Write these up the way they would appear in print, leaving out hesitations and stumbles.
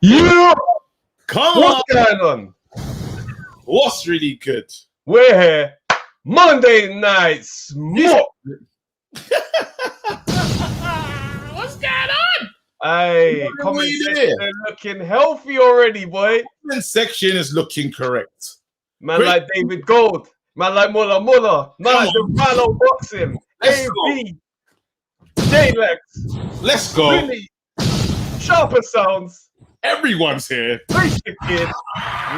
You, Come what's on. going on? What's really good? We're here, Monday Night Smoke. What's going on? Hey, What are comment we section doing? looking healthy already, boy. Comment section is looking correct. Man Great. like David Gold, man like Mulla Mulla, man Come like on. Devalo Boxing, Let's AB, J-Lex, Let's go. Vinny, Sharper Sounds, Everyone's here. Preach the Kid,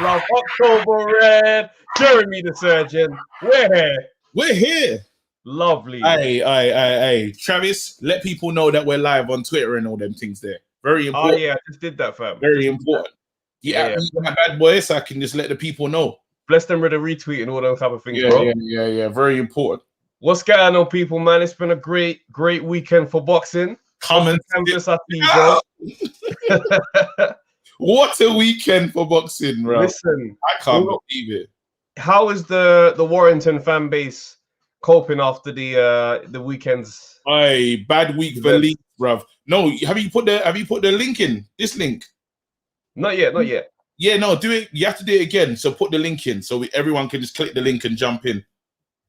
Love October Red, Jeremy the Surgeon. We're here. We're here. Lovely. Hey. Travis, let people know that we're live on Twitter and all them things there. Very Oh important. yeah, I just did that, fam. Very important. Yeah, my bad boy, so I can just let the people know. Bless them with a retweet and all those type of things, bro. Yeah. Very important. What's going on, people, man? It's been a great weekend for boxing. Come and Canvas, I see, bro. What a weekend for boxing, bro. Listen, I can't believe it. how is the Warrington fan base coping after the weekends? Hey, bad week for Leeds, bruv. No, have you put the link in? This link? Not yet. Yeah, no, do it. You have to do it again. So put the link in so everyone can just click the link and jump in.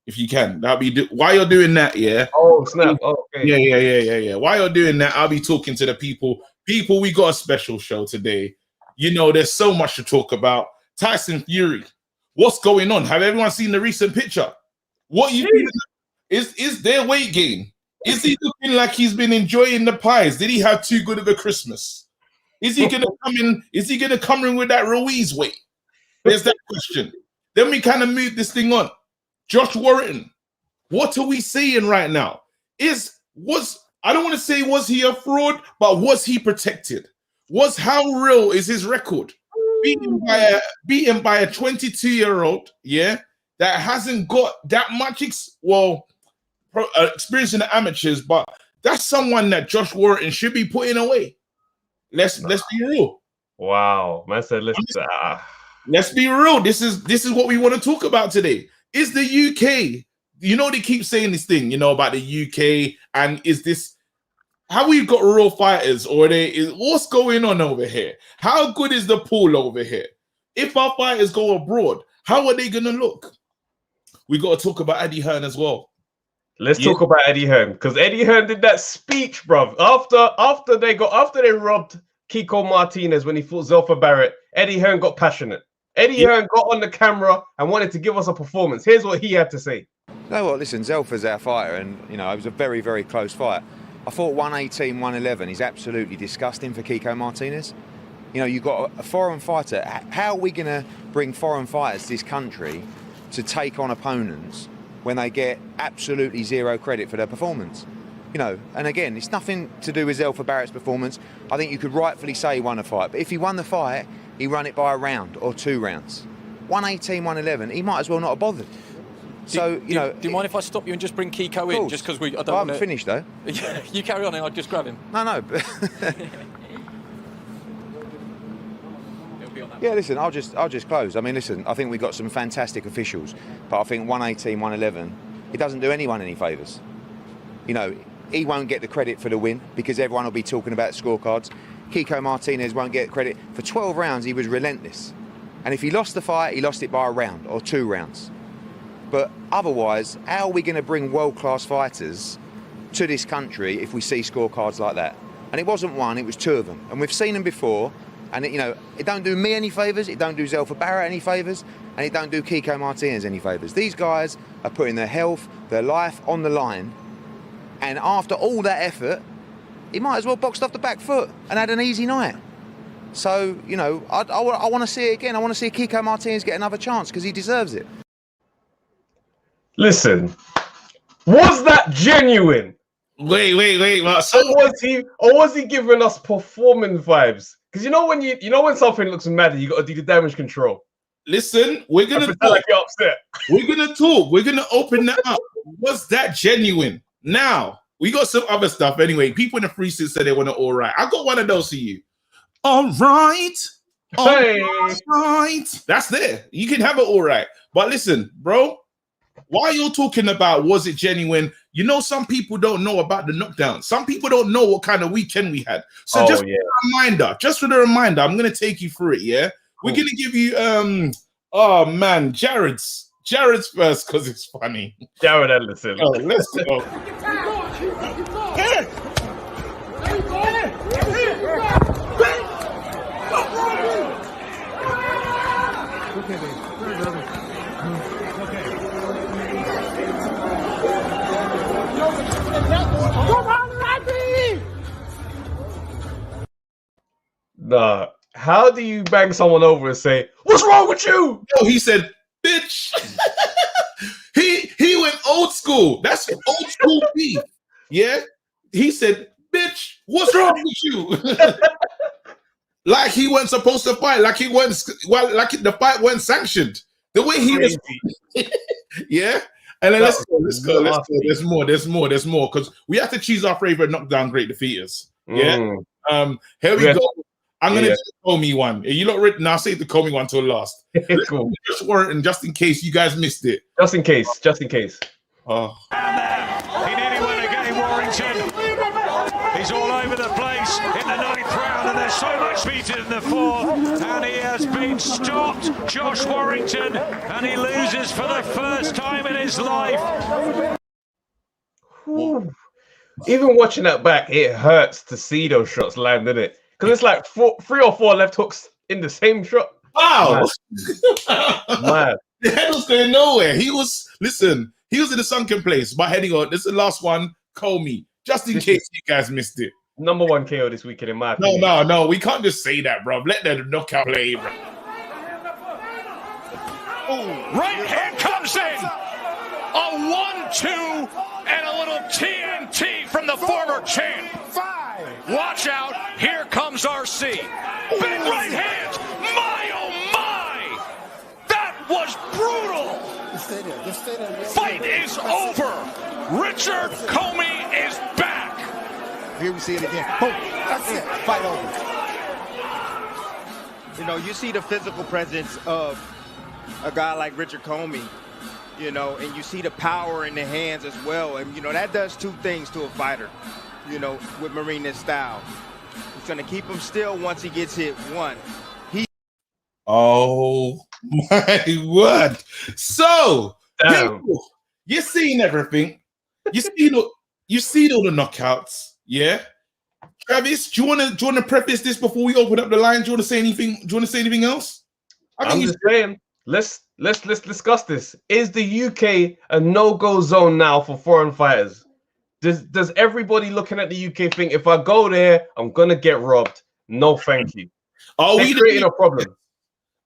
If you can. That'll be while you're doing that, yeah. Oh, snap. Oh, okay. Yeah. While you're doing that, I'll be talking to the people. People, we got a special show today. You know, there's so much to talk about. Tyson Fury. What's going on? Have everyone seen the recent picture? What you feeling? Is there weight gain? Is he looking like he's been enjoying the pies? Did he have too good of a Christmas? Is he gonna come in? Is he gonna come in with that Ruiz weight? There's that question. Then we kind of move this thing on. Josh Warrington. What are we saying right now? I don't want to say was he a fraud, but was he protected? How real is his record? Beaten by a 22-year-old, yeah, that hasn't got that much experience in the amateurs, but that's someone that Josh Warrington should be putting away. Let's be real. Wow, man said let's be real. This is what we want to talk about today. Is the UK, you know, they keep saying this thing, you know, about the UK, and is this how we've got real fighters, or what's going on over here? How good is the pool over here? If our fighters go abroad, how are they gonna look? We got to talk about Eddie Hearn as well. Let's talk about Eddie Hearn, because Eddie Hearn did that speech, bruv. After they robbed Kiko Martinez when he fought Zelfa Barrett, Eddie Hearn got passionate. Eddie Hearn got on the camera and wanted to give us a performance. Here's what he had to say. You know what, listen, Zelfa's our fighter, and you know, it was a very, very close fight. I thought 118, 111 is absolutely disgusting for Kiko Martinez. You know, you've got a foreign fighter. How are we going to bring foreign fighters to this country to take on opponents when they get absolutely zero credit for their performance? You know, and again, it's nothing to do with Zelfa Barrett's performance. I think you could rightfully say he won a fight, but if he won the fight, he won it by a round or 2 rounds. 118, 111, he might as well not have bothered. So, do you mind if I stop you and just bring Kiko in? Just because I haven't finished though. You carry on and I'll just grab him. No. Yeah, listen, I'll just close. I mean, listen, I think we've got some fantastic officials, but I think 118, 111, it doesn't do anyone any favours. You know, he won't get the credit for the win because everyone will be talking about scorecards. Kiko Martinez won't get credit. For 12 rounds, he was relentless. And if he lost the fight, he lost it by a round or 2 rounds. But otherwise, how are we going to bring world-class fighters to this country if we see scorecards like that? And it wasn't 1, it was 2 of them. And we've seen them before. And, it don't do me any favours, it don't do Zelfa Barrett any favours, and it don't do Kiko Martinez any favours. These guys are putting their health, their life on the line. And after all that effort, he might as well boxed off the back foot and had an easy night. So, I want to see it again. I want to see Kiko Martinez get another chance because he deserves it. Listen, was that genuine? Wait. Or was he giving us performance vibes? Because when something looks mad, you got to do the damage control. Listen, we're gonna talk. Like you're upset. We're gonna talk. We're gonna open that up. Was that genuine? Now we got some other stuff. Anyway, people in the free sit said they want to all right. I got one of those for you. All right. All right. That's there. You can have it all right. But listen, bro, while you're talking about was it genuine, you know, some people don't know about the knockdown. Some people don't know what kind of weekend we had. So just for the reminder, I'm gonna take you through it. Yeah, we're gonna give you oh man, Jared's first because it's funny. Jared Anderson. Oh, let's go. Nah, how do you bang someone over and say, "What's wrong with you?" No, he said, "Bitch." he went old school. That's old school beef. Yeah, he said, "Bitch, what's wrong with you?" Like he wasn't supposed to fight. Like he wasn't. Well, like the fight wasn't sanctioned. The way he was. Yeah. And then let's go. There's more. Because we have to choose our favorite knockdown great defeaters. Yeah. Here we go. I'm gonna do the Comey one. You lot ready? Now save the Comey one till last. Cool. Just Warrington, just in case you guys missed it. Just in case. Oh. He nearly won again, Warrington. He's all over the place in the 9th round, and there's so much speed in the 4th, and he has been stopped, Josh Warrington, and he loses for the first time in his life. Ooh. Even watching that back, it hurts to see those shots land, doesn't it? Because it's like 3 or 4 left hooks in the same shot. Wow. Man. The head was going nowhere. He was in the sunken place. But heading on, this is the last one. Comey. Just in case you guys missed it. Number 1 KO this weekend in my opinion. No. We can't just say that, bro. Let the knockout play, bro. Right hand comes in. A 1-2 and a little TNT from the former champ. Watch out. Here comes RC. Big right hand. My, oh my. That was brutal. Just stay there. Fight is over. Richard Comey is back. Here we see it again. Boom. That's it. Fight over. You know, you see the physical presence of a guy like Richard Comey, you know, and you see the power in the hands as well. And, you know, that does 2 things to a fighter, you know, with Marina's style. It's going to keep him still once he gets hit. 1. Oh, my word. So, people, you've seen everything. You've seen all the knockouts. Yeah. Travis, do you want to preface this before we open up the line? Do you want to say anything? Do you want to say anything else? I'm just saying, let's discuss this. Is the UK a no-go zone now for foreign fighters? Does everybody looking at the UK think if I go there, I'm gonna get robbed? No, thank you. Are we creating a problem?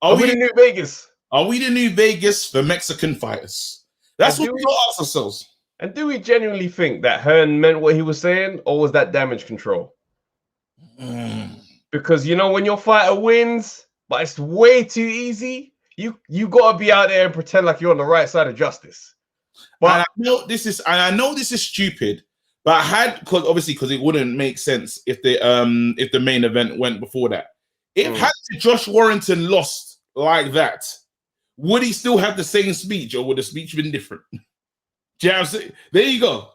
Are we the new Vegas? Are we the new Vegas for Mexican fighters? That's what we got to ask ourselves. And do we genuinely think that Hearn meant what he was saying, or was that damage control? Because you know when your fighter wins, but it's way too easy, you gotta be out there and pretend like you're on the right side of justice. But I know this is stupid, but I had because it wouldn't make sense if the main event went before that. If had Josh Warrington lost like that, would he still have the same speech, or would the speech been different? Do you know what I'm saying? There you go.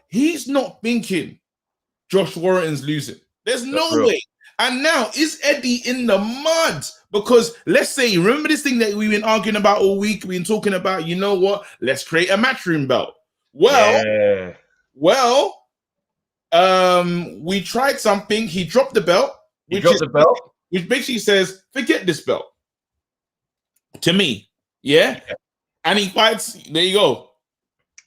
He's not thinking Josh Warrington's losing. There's no way. And now is Eddie in the mud? Because let's say, remember this thing that we've been arguing about all week? We've been talking about, you know what? Let's create a matchroom belt. We tried something. He dropped the belt. Which basically says, forget this belt. To me. Yeah. And he fights. There you go.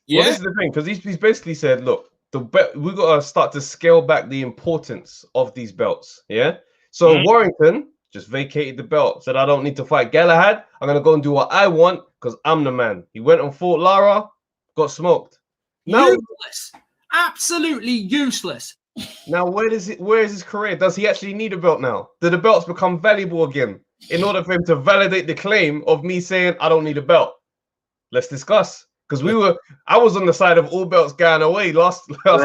Yeah. Well, this is the thing, because he's basically said, look, we got to start to scale back the importance of these belts. Yeah. So Warrington just vacated the belt, said, I don't need to fight Galahad. I'm going to go and do what I want because I'm the man. He went and fought Lara, got smoked. Now, useless. Absolutely useless. Now, where is his career? Does he actually need a belt now? Do the belts become valuable again in order for him to validate the claim of me saying, I don't need a belt? Let's discuss. Because I was on the side of all belts going away last week. Now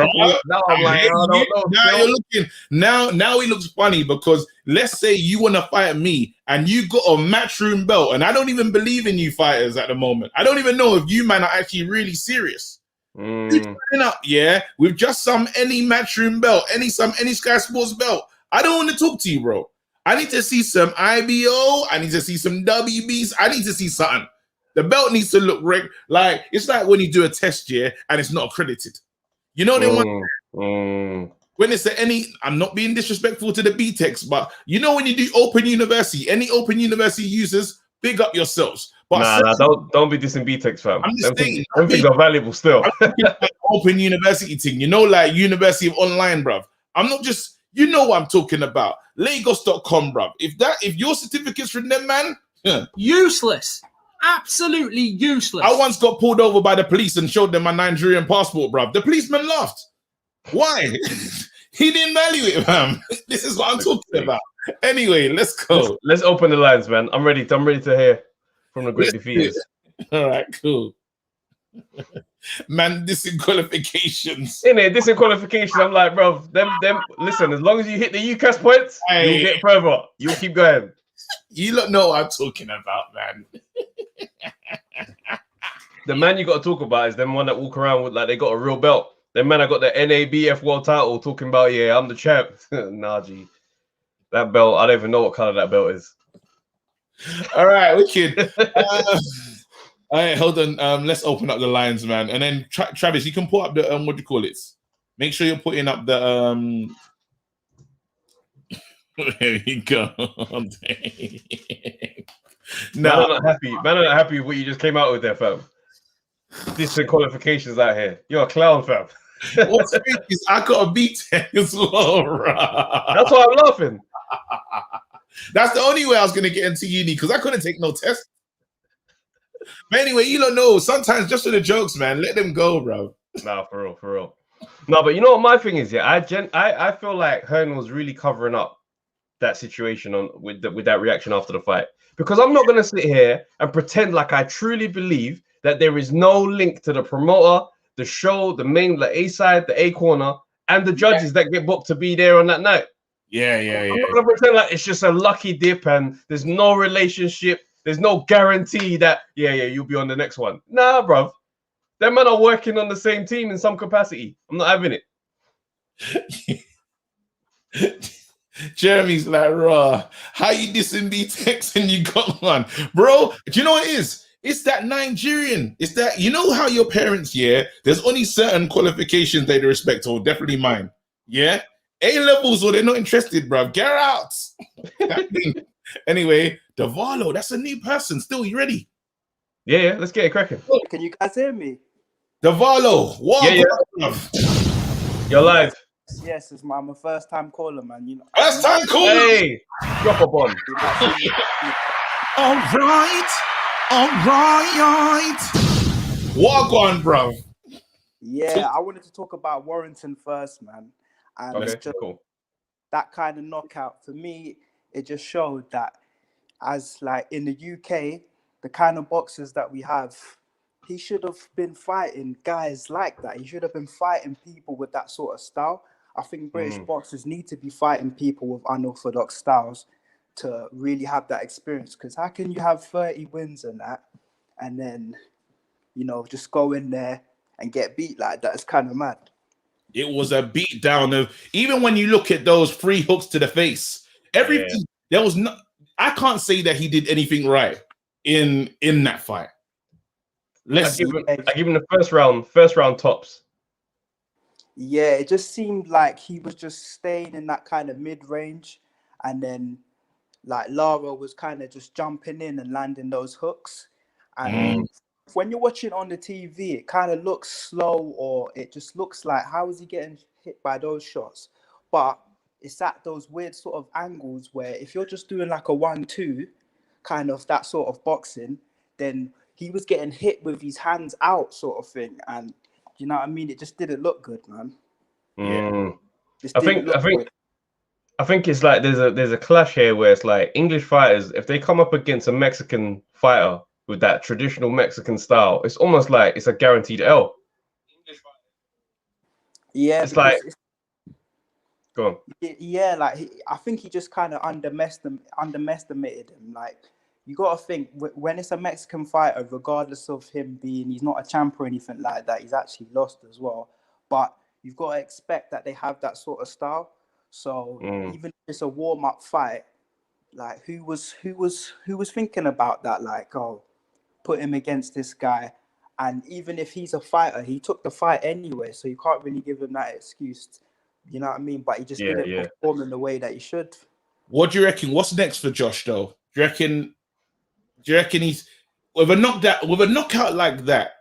I'm like, I don't know. Now you're looking. Now he looks funny because let's say you want to fight me and you got a matchroom belt, and I don't even believe in you fighters at the moment. I don't even know if you man are actually really serious. You're turning up, yeah, with just any matchroom belt, any Sky Sports belt. I don't want to talk to you, bro. I need to see some IBO. I need to see some WBs. I need to see something. The belt needs to look like it's like when you do a test, yeah, and it's not accredited. You know they want when it's any. I'm not being disrespectful to the BTEX, but you know when you do Open University, any Open University users, big up yourselves. But don't be dissing BTEX, fam. I'm just saying, them things are valuable still. Open University thing, you know, like University of Online, bruv. I'm not just, you know what I'm talking about. Lagos.com, bruv. If your certificates from them, man, useless. Absolutely useless. I once got pulled over by the police and showed them my Nigerian passport, bruv. The policeman laughed. Why? He didn't value it, man. This is what I'm talking about. Anyway, let's go. Let's open the lines, man. I'm ready to hear from the great defeaters. All right, cool. Man, disqualifications. In it, disqualifications. I'm like, bro, them. Listen, as long as you hit the UCAS points, you'll get further. You'll keep going. You don't know what I'm talking about, man. The man you got to talk about is them one that walk around with like they got a real belt. Them man I got the NABF world title talking about, yeah, I'm the champ. Nah, G. That belt, I don't even know what color that belt is. All right, wicked. All right, hold on. Let's open up the lines, man. And then Travis, you can put up the what do you call it? Make sure you're putting up the there you go. No, I'm not happy. Man, I'm not happy with what you just came out with there, fam. Disqualifications out here. You're a clown, fam. What's funny is I got a BTEC as well, right? That's why I'm laughing. That's the only way I was gonna get into uni because I couldn't take no test. But anyway, you don't know. Sometimes just for the jokes, man, let them go, bro. Nah, for real. No, but you know what my thing is, yeah. I feel like Hearn was really covering up that situation with that reaction after the fight, because I'm not gonna sit here and pretend like I truly believe that there is no link to the promoter, the show, the main, the A side, the A corner, and the judges that get booked to be there on that night. Yeah. I'm not gonna pretend like it's just a lucky dip and there's no relationship, there's no guarantee that you'll be on the next one. Nah, bruv. Them men are working on the same team in some capacity. I'm not having it. Jeremy's like, raw. How you dissing BTEX and you got one? Bro, do you know what it is? It's that Nigerian. It's that, you know how your parents, yeah, there's only certain qualifications they respect, or definitely mine. Yeah? A-levels, or they're not interested, bruv. Get out. Anyway, Davalo, that's a new person. Still, you ready? Yeah, let's get it cracking. Can you guys hear me? Davalo, what? Yeah. You're live. Yes, it's my first time caller, man. You know, first time caller. Hey, drop a bomb. All right. Walk on, bro. Yeah, I wanted to talk about Warrington first, man. And okay, just, cool. That kind of knockout, for me, it just showed that as like in the UK, the kind of boxers that we have, he should have been fighting guys like that. He should have been fighting people with that sort of style. I think British boxers need to be fighting people with unorthodox styles to really have that experience. Because how can you have 30 wins and that, and then, you know, just go in there and get beat like that? It's kind of mad. It was a beat down of, even when you look at those 3 hooks to the face, everything, there was no, I can't say that he did anything right in that fight. I give him the first round tops. Yeah, it just seemed like he was just staying in that kind of mid-range, and then like Lara was kind of just jumping in and landing those hooks. And when you're watching on the TV, it kind of looks slow, or it just looks like, how is he getting hit by those shots? But it's at those weird sort of angles where if you're just doing like a 1-2 kind of that sort of boxing, then he was getting hit with his hands out sort of thing. And you know what I mean? It just didn't look good, man. Yeah. I think it's like there's a clash here where it's like English fighters, if they come up against a Mexican fighter with that traditional Mexican style, it's almost like it's a guaranteed L. Yeah, It's because like, go on. yeah, like I think he just kind of underestimated him. Like you got to think when it's a Mexican fighter, regardless of him being, he's not a champ or anything like that. He's actually lost as well, but you've got to expect that they have that sort of style. So even if it's a warm up fight, like who was thinking about that? Like, oh, put him against this guy. And even if he's a fighter, he took the fight anyway, so you can't really give him that excuse. You know what I mean? But he just didn't perform in the way that he should. What do you reckon? What's next for Josh though? Do you reckon he's with a knockout like that?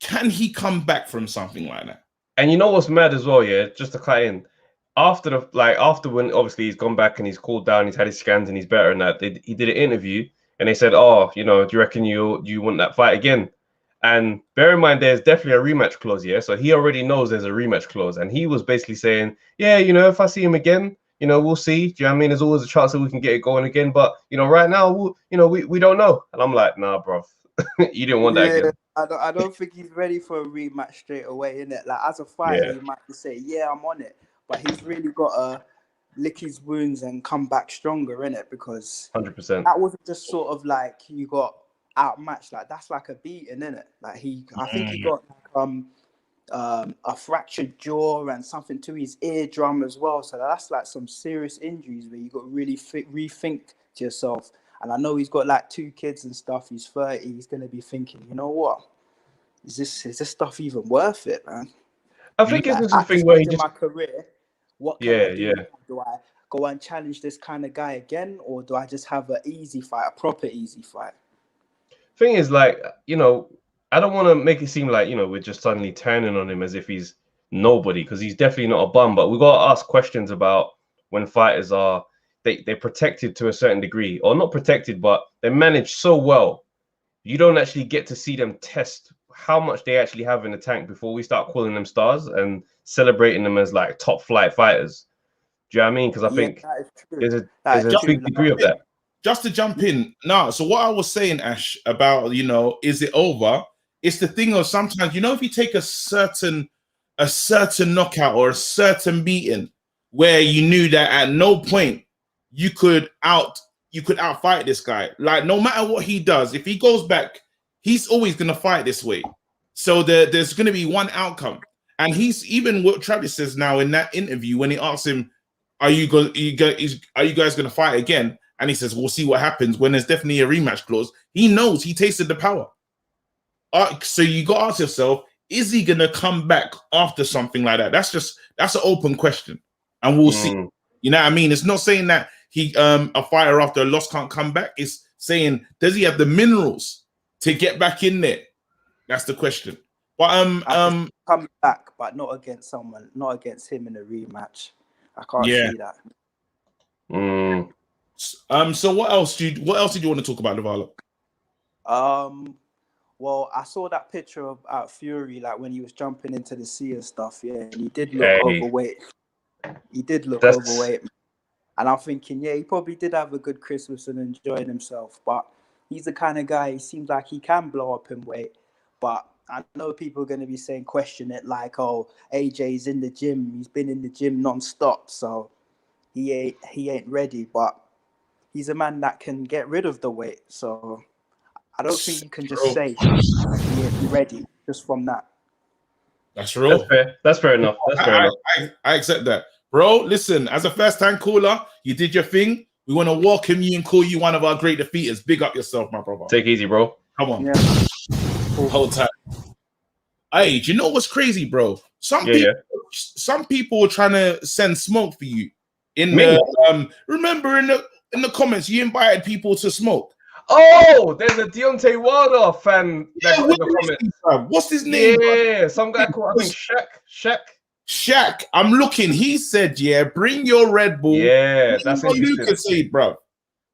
Can he come back from something like that? And you know what's mad as well, yeah? Just to cut in, after when obviously he's gone back and he's cooled down, he's had his scans and he's better and that. He did an interview and they said, "Oh, you know, do you reckon you want that fight again?" And bear in mind, there's definitely a rematch clause, yeah. So he already knows there's a rematch clause, and he was basically saying, "Yeah, you know, if I see him again, you know, we'll see. Do you know what I mean? There's always a chance that we can get it going again, but you know, right now, we don't know." And I'm like, "Nah, bro, you didn't want that again." I don't think he's ready for a rematch straight away, innit? Like as a fighter, you might say, "Yeah, I'm on it," but he's really got to lick his wounds and come back stronger, innit? Because 100%. that wasn't just sort of like you got outmatched. Like that's like a beating, innit? Like I think he got a fractured jaw and something to his eardrum as well. So that's like some serious injuries where you got to really rethink to yourself. And I know he's got like 2 kids and stuff. He's 30. He's gonna be thinking, you know what? Is this stuff even worth it, man? I think it's a thing where he just my career. What can I do? Do I go and challenge this kind of guy again, or do I just have an easy fight, a proper easy fight? Thing is, like, you know, I don't want to make it seem like, you know, we're just suddenly turning on him as if he's nobody, because he's definitely not a bum. But we got to ask questions about when fighters are they're protected to a certain degree, or not protected, but they're managed so well. You don't actually get to see them test how much they actually have in the tank before we start calling them stars and celebrating them as like top flight fighters. Do you know what I mean? Because I think there's a big degree of that. Just to jump in, so what I was saying, Ash, about, you know, is it over? It's the thing of sometimes, you know, if you take a certain knockout or a certain beating where you knew that at no point you could outfight this guy. Like no matter what he does, if he goes back, he's always gonna fight this way. So there's gonna be one outcome. And he's even what Travis says now in that interview when he asks him, are you guys gonna fight again? And he says, we'll see what happens when there's definitely a rematch clause. He knows, he tasted the power. So you got to ask yourself, is he going to come back after something like that? That's an open question. And we'll see. You know what I mean? It's not saying that a fighter after a loss can't come back. It's saying, does he have the minerals to get back in there? That's the question. But come back, but not against him in a rematch. I can't see that. So what else did you want to talk about, Navarro? Well, I saw that picture of Fury, like when he was jumping into the sea and stuff. Yeah, and he did look overweight. Overweight, and I'm thinking, yeah, he probably did have a good Christmas and enjoyed himself. But he's the kind of guy. He seems like he can blow up in weight. But I know people are going to be question it, like, oh, AJ's in the gym. He's been in the gym non-stop, so he ain't ready. But he's a man that can get rid of the weight. So I don't think you can just say he ain't ready just from that. That's real. That's fair enough. I accept that. Bro, listen, as a first-time caller, you did your thing. We want to welcome you and call you one of our great defeaters. Big up yourself, my brother. Take it easy, bro. Come on. Yeah. Hold tight. Hey, do you know what's crazy, bro? Some people were trying to send smoke for you. Remember in the comments, you invited people to smoke. Oh, there's a Deontay Wilder fan that got in the comments. What's his name? Yeah, some guy called, I think, Shaq. I'm looking. He said, yeah, bring your Red Bull. Yeah, that's what you could say, bro.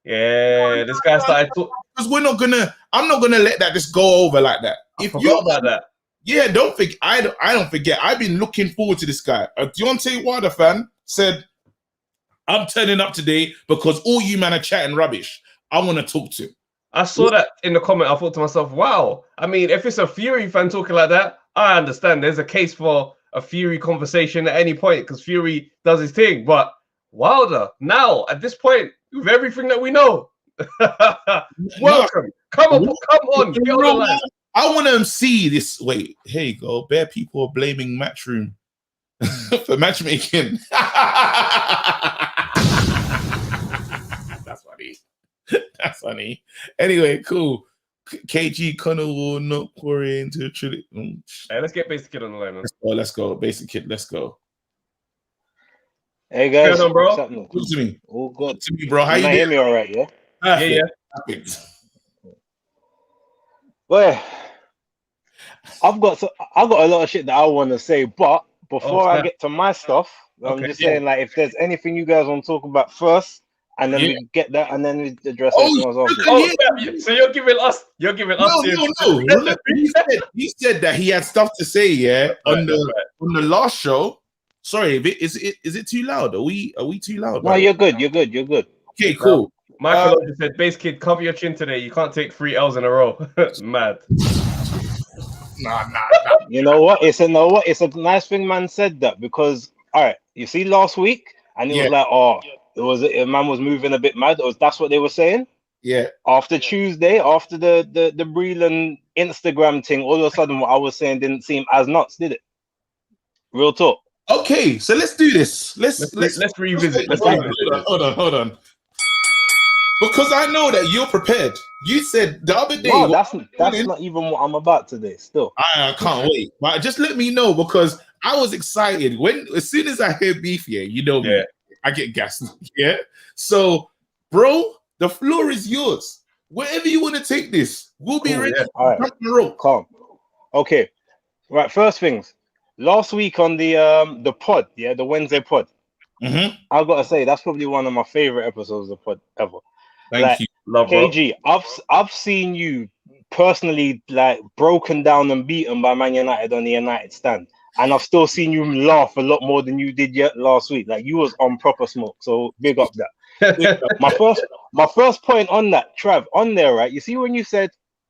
Yeah, this guy started because I'm not gonna let that just go over like that. I forgot about that. Yeah, don't think I don't forget. I've been looking forward to this guy. A Deontay Wilder fan said, I'm turning up today because all you men are chatting rubbish. I want to talk to him. I saw that in the comment. I thought to myself, wow. I mean, if it's a Fury fan talking like that, I understand. There's a case for a Fury conversation at any point because Fury does his thing. But Wilder, now, at this point, with everything that we know, welcome. Come on. Get on the line. I want to see this. Wait, here you go. Bare people are blaming Matchroom for matchmaking. That's funny. That's funny. Anyway, cool. KG Connor will not pour into a trillion. Hey, let's get Basic Kid on the line. Man. Let's go. Basic Kid, let's go. Hey guys, on, bro? what's happening? Good to me. All good. To me, bro. How you can doing? hear me all right, yeah? Perfect. Yeah. Perfect. Well, I've got a lot of shit that I want to say, but before I get to my stuff, I'm just saying, like, if there's anything you guys want to talk about first, and then we get that, and then we address everything else. So you're giving us. No. He said that he had stuff to say, on the last show. Sorry, is it too loud? Are we too loud? No, you're good. Okay, cool. Michael just said, Base Kid, cover your chin today. You can't take 3 L's in a row. Mad. Nah. You know what? It's a nice thing man said that, because all right, you see last week, and it was like, a man was moving a bit mad. That's what they were saying. Yeah. After Tuesday, after the Breland Instagram thing, all of a sudden what I was saying didn't seem as nuts, did it? Real talk. Okay, so let's do this. Let's revisit. Hold on. Because I know that you're prepared. You said the other day. No, that's not even what I'm about today. Still, I can't wait. But just let me know, because I was excited as soon as I hear beef. Yeah, you know me. I get gassed. Yeah. So, bro, the floor is yours. Wherever you want to take this, we'll be ready. All right. Calm. Okay. Right. First things. Last week on the pod, the Wednesday pod, I've got to say that's probably one of my favorite episodes of the pod ever. Thank you. Love, KG, I've seen you personally broken down and beaten by Man United on the United stand, and I've still seen you laugh a lot more than you did yet last week. Like, you was on proper smoke, so big up that. my first point on that, Trav, on there, right? You see when you said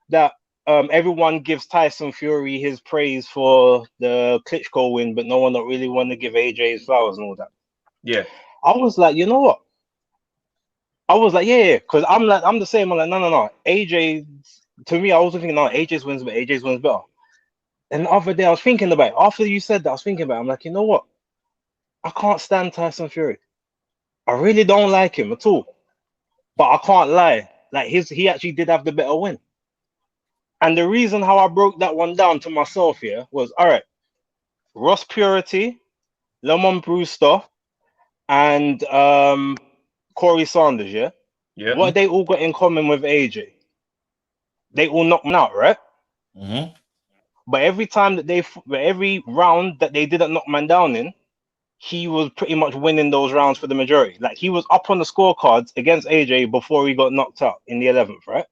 that everyone gives Tyson Fury his praise for the Klitschko win, but no one don't really want to give AJ his flowers and all that. Yeah. I was like, you know what? I was like, because I'm the same. I'm like, no. AJ, to me, I was thinking, no, AJ's wins better. And the other day, I was thinking about it. After you said that, I was thinking about it. I'm like, you know what? I can't stand Tyson Fury. I really don't like him at all. But I can't lie. Like, he actually did have the better win. And the reason how I broke that one down to myself here was, all right, Ross Purity, Lamont Brewster, and Corey Sanders, yeah? What they all got in common with AJ? They all knocked him out, right? Mm-hmm. But every round that they didn't knock man down in, he was pretty much winning those rounds for the majority. Like, he was up on the scorecards against AJ before he got knocked out in the 11th, right?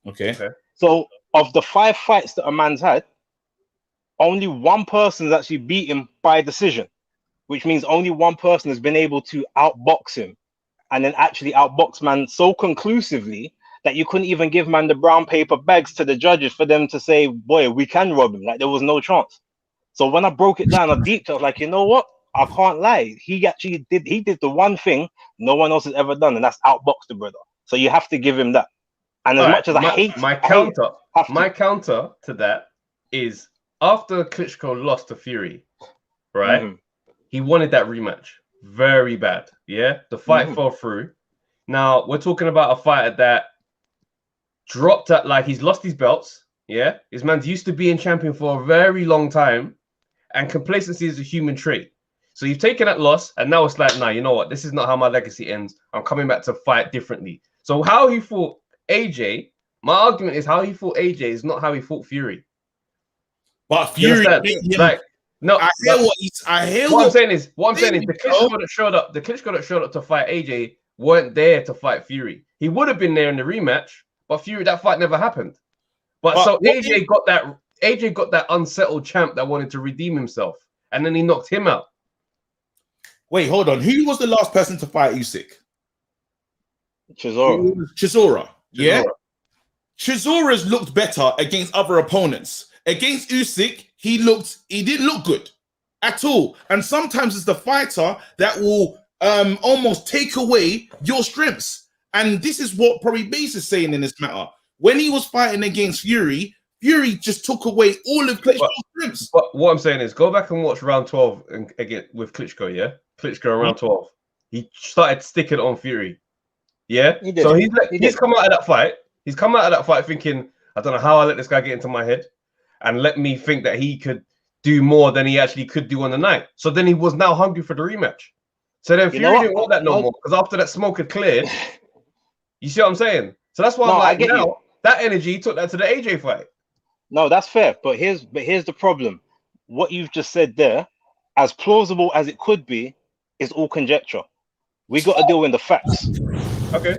Okay. So, of the 5 fights that a man's had, only one person has actually beat him by decision, which means only one person has been able to outbox him, and then actually outbox man so conclusively that you couldn't even give man the brown paper bags to the judges for them to say, boy, we can rob him. Like, there was no chance. So when I broke it down, I deep, I was like, you know what? I can't lie. He did the one thing no one else has ever done, and that's outbox the brother. So you have to give him that. And as much as I hate my counter to that is, after Klitschko lost to Fury, right? He wanted that rematch very bad. Yeah, the fight fell through. Now we're talking about a fighter that dropped at, like, he's lost his belts. Yeah, his man's used to being champion for a very long time, and complacency is a human trait. So you've taken that loss, and now it's like, nah, you know what? This is not how my legacy ends. I'm coming back to fight differently. So how he fought AJ, my argument is how he fought AJ is not how he fought Fury. But Fury, like, no, I hear what I'm saying is the Klitschko that showed up to fight AJ weren't there to fight Fury. He would have been there in the rematch, but Fury, that fight never happened. But AJ got that unsettled champ that wanted to redeem himself, and then he knocked him out. Wait, hold on. Who was the last person to fight Usyk? Chisora. Yeah. Chisora's looked better against other opponents. Against Usyk, he didn't look good at all. And sometimes it's the fighter that will almost take away your strengths. And this is what probably Base is saying in this matter. When he was fighting against Fury, Fury just took away all of Klitschko's strengths. But what I'm saying is, go back and watch round 12 again with Klitschko, yeah? Klitschko around 12. He started sticking on Fury. Yeah? He did. So he's come out of that fight. He's come out of that fight thinking, I don't know how I let this guy get into my head and let me think that he could do more than he actually could do on the night. So then he was now hungry for the rematch. So then Fury didn't want that no more, because after that smoke had cleared, you see what I'm saying? So that's why I'm like, now, that energy took that to the AJ fight. No, that's fair. But here's the problem. What you've just said there, as plausible as it could be, is all conjecture. We got to deal with the facts. Okay.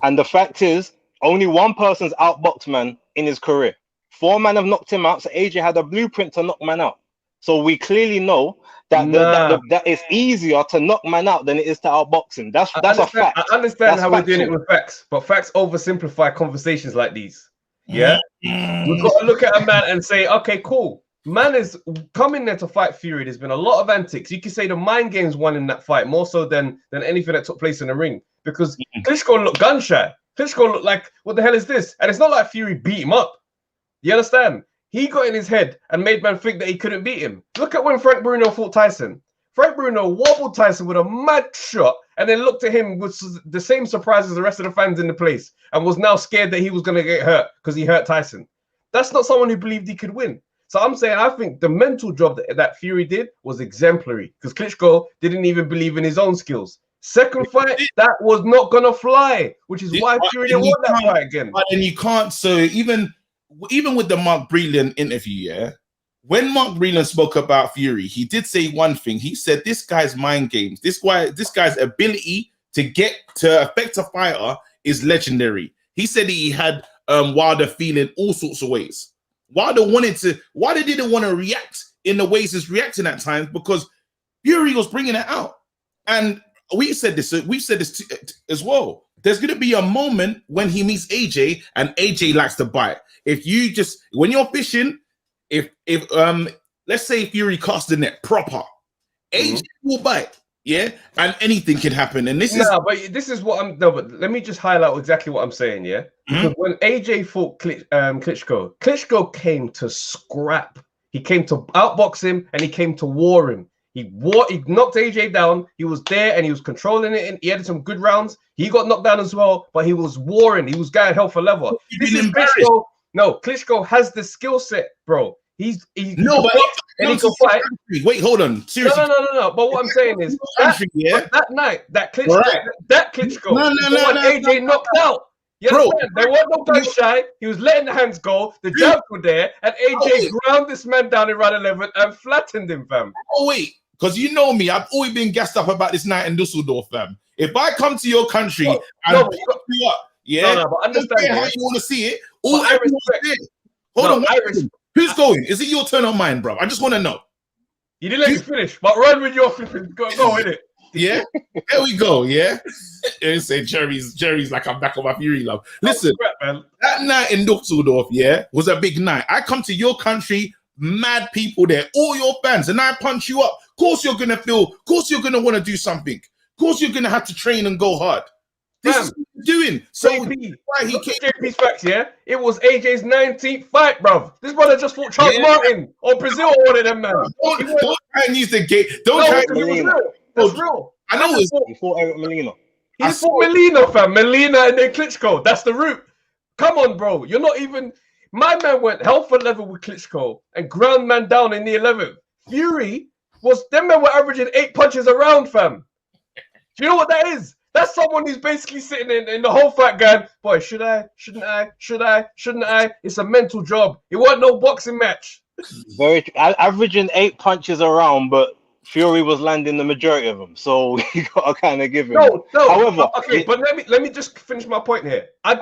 And the fact is, only one person's outboxed man in his career. 4 men have knocked him out, so AJ had a blueprint to knock man out. So we clearly know that that it's easier to knock man out than it is to outbox him. That's a fact. I understand how we're doing it with facts, but facts oversimplify conversations like these. Yeah? We've got to look at a man and say, okay, cool. Man is coming there to fight Fury. There's been a lot of antics. You can say the mind games won in that fight more so than anything that took place in the ring, because Klitschko looked gun shy. Klitschko looked like, what the hell is this? And it's not like Fury beat him up. You understand? He got in his head and made man think that he couldn't beat him. Look at when Frank Bruno fought Tyson. Frank Bruno wobbled Tyson with a mad shot and then looked at him with the same surprise as the rest of the fans in the place and was now scared that he was going to get hurt because he hurt Tyson. That's not someone who believed he could win. So I'm saying I think the mental job that Fury did was exemplary, because Klitschko didn't even believe in his own skills. Second fight, that was not going to fly, which is why Fury didn't want that fight again. But then you can't. So even with the Mark Breland interview, yeah, when Mark Breland spoke about Fury, he did say one thing. He said this guy's mind games, this guy's ability to affect a fighter is legendary. He said he had Wilder feeling all sorts of ways. Wilder didn't want to react in the ways he's reacting at times because Fury was bringing it out. And we've said this as well. There's going to be a moment when he meets AJ and AJ likes to bite. When you're fishing, if let's say Fury casts the net proper, AJ will bite, yeah, and anything can happen. And but let me just highlight exactly what I'm saying, yeah. Because when AJ fought Klitschko came to scrap. He came to outbox him and he came to war him. He knocked AJ down. He was there and he was controlling it, and he had some good rounds. He got knocked down as well, but he was warring. He was going hell for leather. Klitschko. No, Klitschko has the skill set, bro. He can fight. Wait, hold on. Seriously. No. But what I'm saying is that night, that Klitschko, AJ knocked out. You understand? There was no gun shy. He was letting the hands go. The jabs were there, and AJ ground this man down in round 11 and flattened him, fam. Oh wait, because you know me, I've always been gassed up about this night in Dusseldorf, fam. If I come to your country and pick you up, but understand how you want to see it. I respect. Hold on, who's going? Is it your turn or mine, bro? I just want to know. You didn't let me finish, but run with your flipping. Go with it. Yeah, there we go. Yeah, and say Jerry's like I'm back on my Fury love. Listen, that night in Dusseldorf, was a big night. I come to your country, mad people there, all your fans, and I punch you up. Of course you're gonna want to do something. Of course you're gonna have to train and go hard. This is what he's doing. So JP's facts, yeah? It was AJ's 19th fight, bruv. This brother just fought Charles Martin or Brazil or one of them, man. Don't try and use the gate. Don't try and use it. That's real. I know he fought Eric Molina. He fought Molina, fam. Molina and then Klitschko. That's the route. Come on, bro. You're not even. My man went hell for leather with Klitschko and ground man down in the 11th. Fury them men were averaging 8 punches a round, fam. Do you know what that is? That's someone who's basically sitting in the whole fight going, boy, should I? Shouldn't I? Should I? Shouldn't I? It's a mental job. It wasn't no boxing match. Very averaging 8 punches around, but Fury was landing the majority of them. So you gotta kind of give him. No. However, but let me just finish my point here. I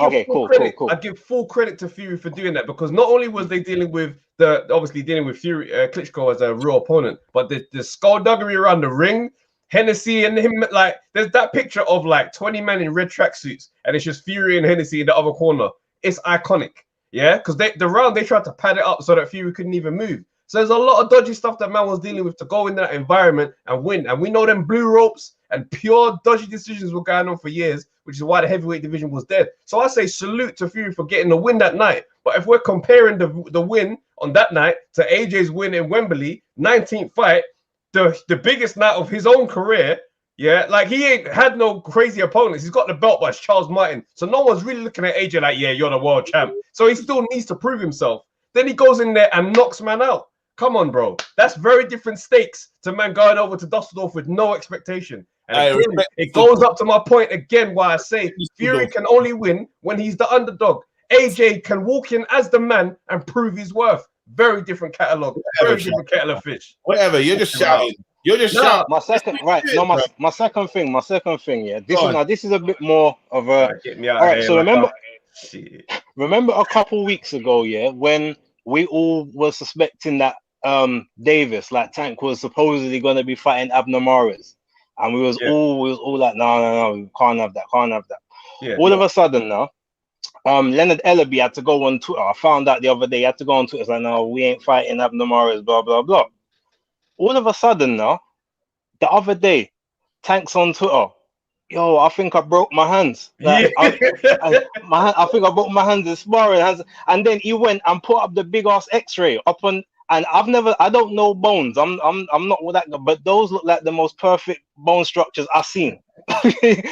give full credit to Fury for doing that, because not only was they dealing with Fury, Klitschko as a real opponent, but the skullduggery around the ring. Hennessy and him, like, there's that picture of like 20 men in red tracksuits, and it's just Fury and Hennessy in the other corner. it's iconic. Yeah, because the round they tried to pad it up so that Fury couldn't even move. So there's a lot of dodgy stuff that man was dealing with to go in that environment and win. And we know them blue ropes and pure dodgy decisions were going on for years, which is why the heavyweight division was dead. So I say salute to Fury for getting the win that night. But if we're comparing the win on that night to AJ's win in Wembley, 19th fight, the biggest night of his own career, yeah, like he ain't had no crazy opponents. He's got the belt by Charles Martin. So no one's really looking at AJ like, yeah, you're the world champ. So he still needs to prove himself. Then he goes in there and knocks man out. Come on, bro. That's very different stakes to man going over to Dusseldorf with no expectation. And again, it goes up to my point again why I say Fury can only win when he's the underdog. AJ can walk in as the man and prove his worth. Very different catalog. Very different kettle of fish. Whatever. You're just shouting. You're just shouting. My second, right? No, my second thing. Yeah. This is a bit more of a. All right. So remember a couple weeks ago, yeah, when we all were suspecting that Davis, like Tank, was supposedly going to be fighting Abner Mares, and we was all like, no, we can't have that. Yeah, all of a sudden now, Leonard Ellaby had to go on Twitter. I found out the other day he had to go on Twitter. It's like, no, we ain't fighting Abner Mares, blah blah blah. All of a sudden now, the other day, Tank's on Twitter. Yo, I think I broke my hands. Like, I think I broke my hands in sparring. And then he went and put up the big ass X-ray up on. And I don't know bones. I'm not with that guy, but those look like the most perfect bone structures I've seen. You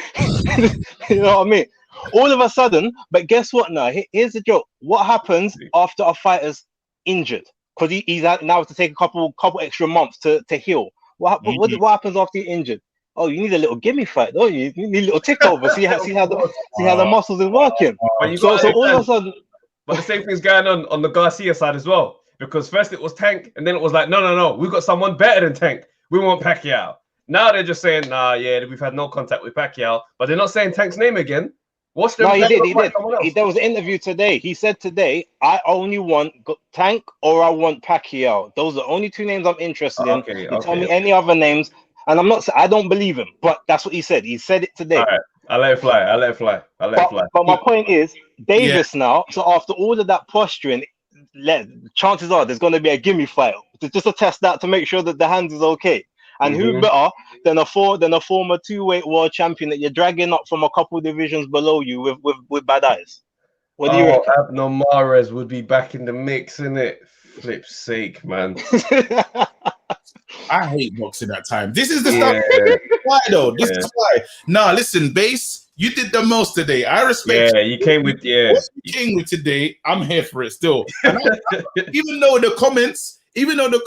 know what I mean? All of a sudden, but guess what? Now here's the joke. What happens after a fighter's injured? Because he's now to take a couple extra months to heal. What happens after you're injured? Oh, you need a little gimme fight, don't you? You need a little tick over. See how the muscles are working. So all of a sudden, but the same thing's going on the Garcia side as well. Because first it was Tank, and then it was like, no, we got someone better than Tank. We want Pacquiao. Now they're just saying, nah, yeah, we've had no contact with Pacquiao, but they're not saying Tank's name again. What's the? No, he did. There was an interview today. He said today, I only want Tank or I want Pacquiao. Those are the only two names I'm interested in. Tell me any other names, and I don't believe him, but that's what he said. He said it today. All right. I let it fly. But my point is, Davis now. So after all of that posturing, chances are there's going to be a gimme fight just to test that to make sure that the hands is okay. And who better than a former two-weight world champion that you're dragging up from a couple divisions below you with bad eyes? What do you reckon? Abner Mares would be back in the mix, innit? Flip's sake, man. I hate boxing at time. This is the stuff. Why though? This is why. Nah, listen, Base. You did the most today. I respect. Yeah, you came with. Yeah, what you came with today. I'm here for it still. And even though the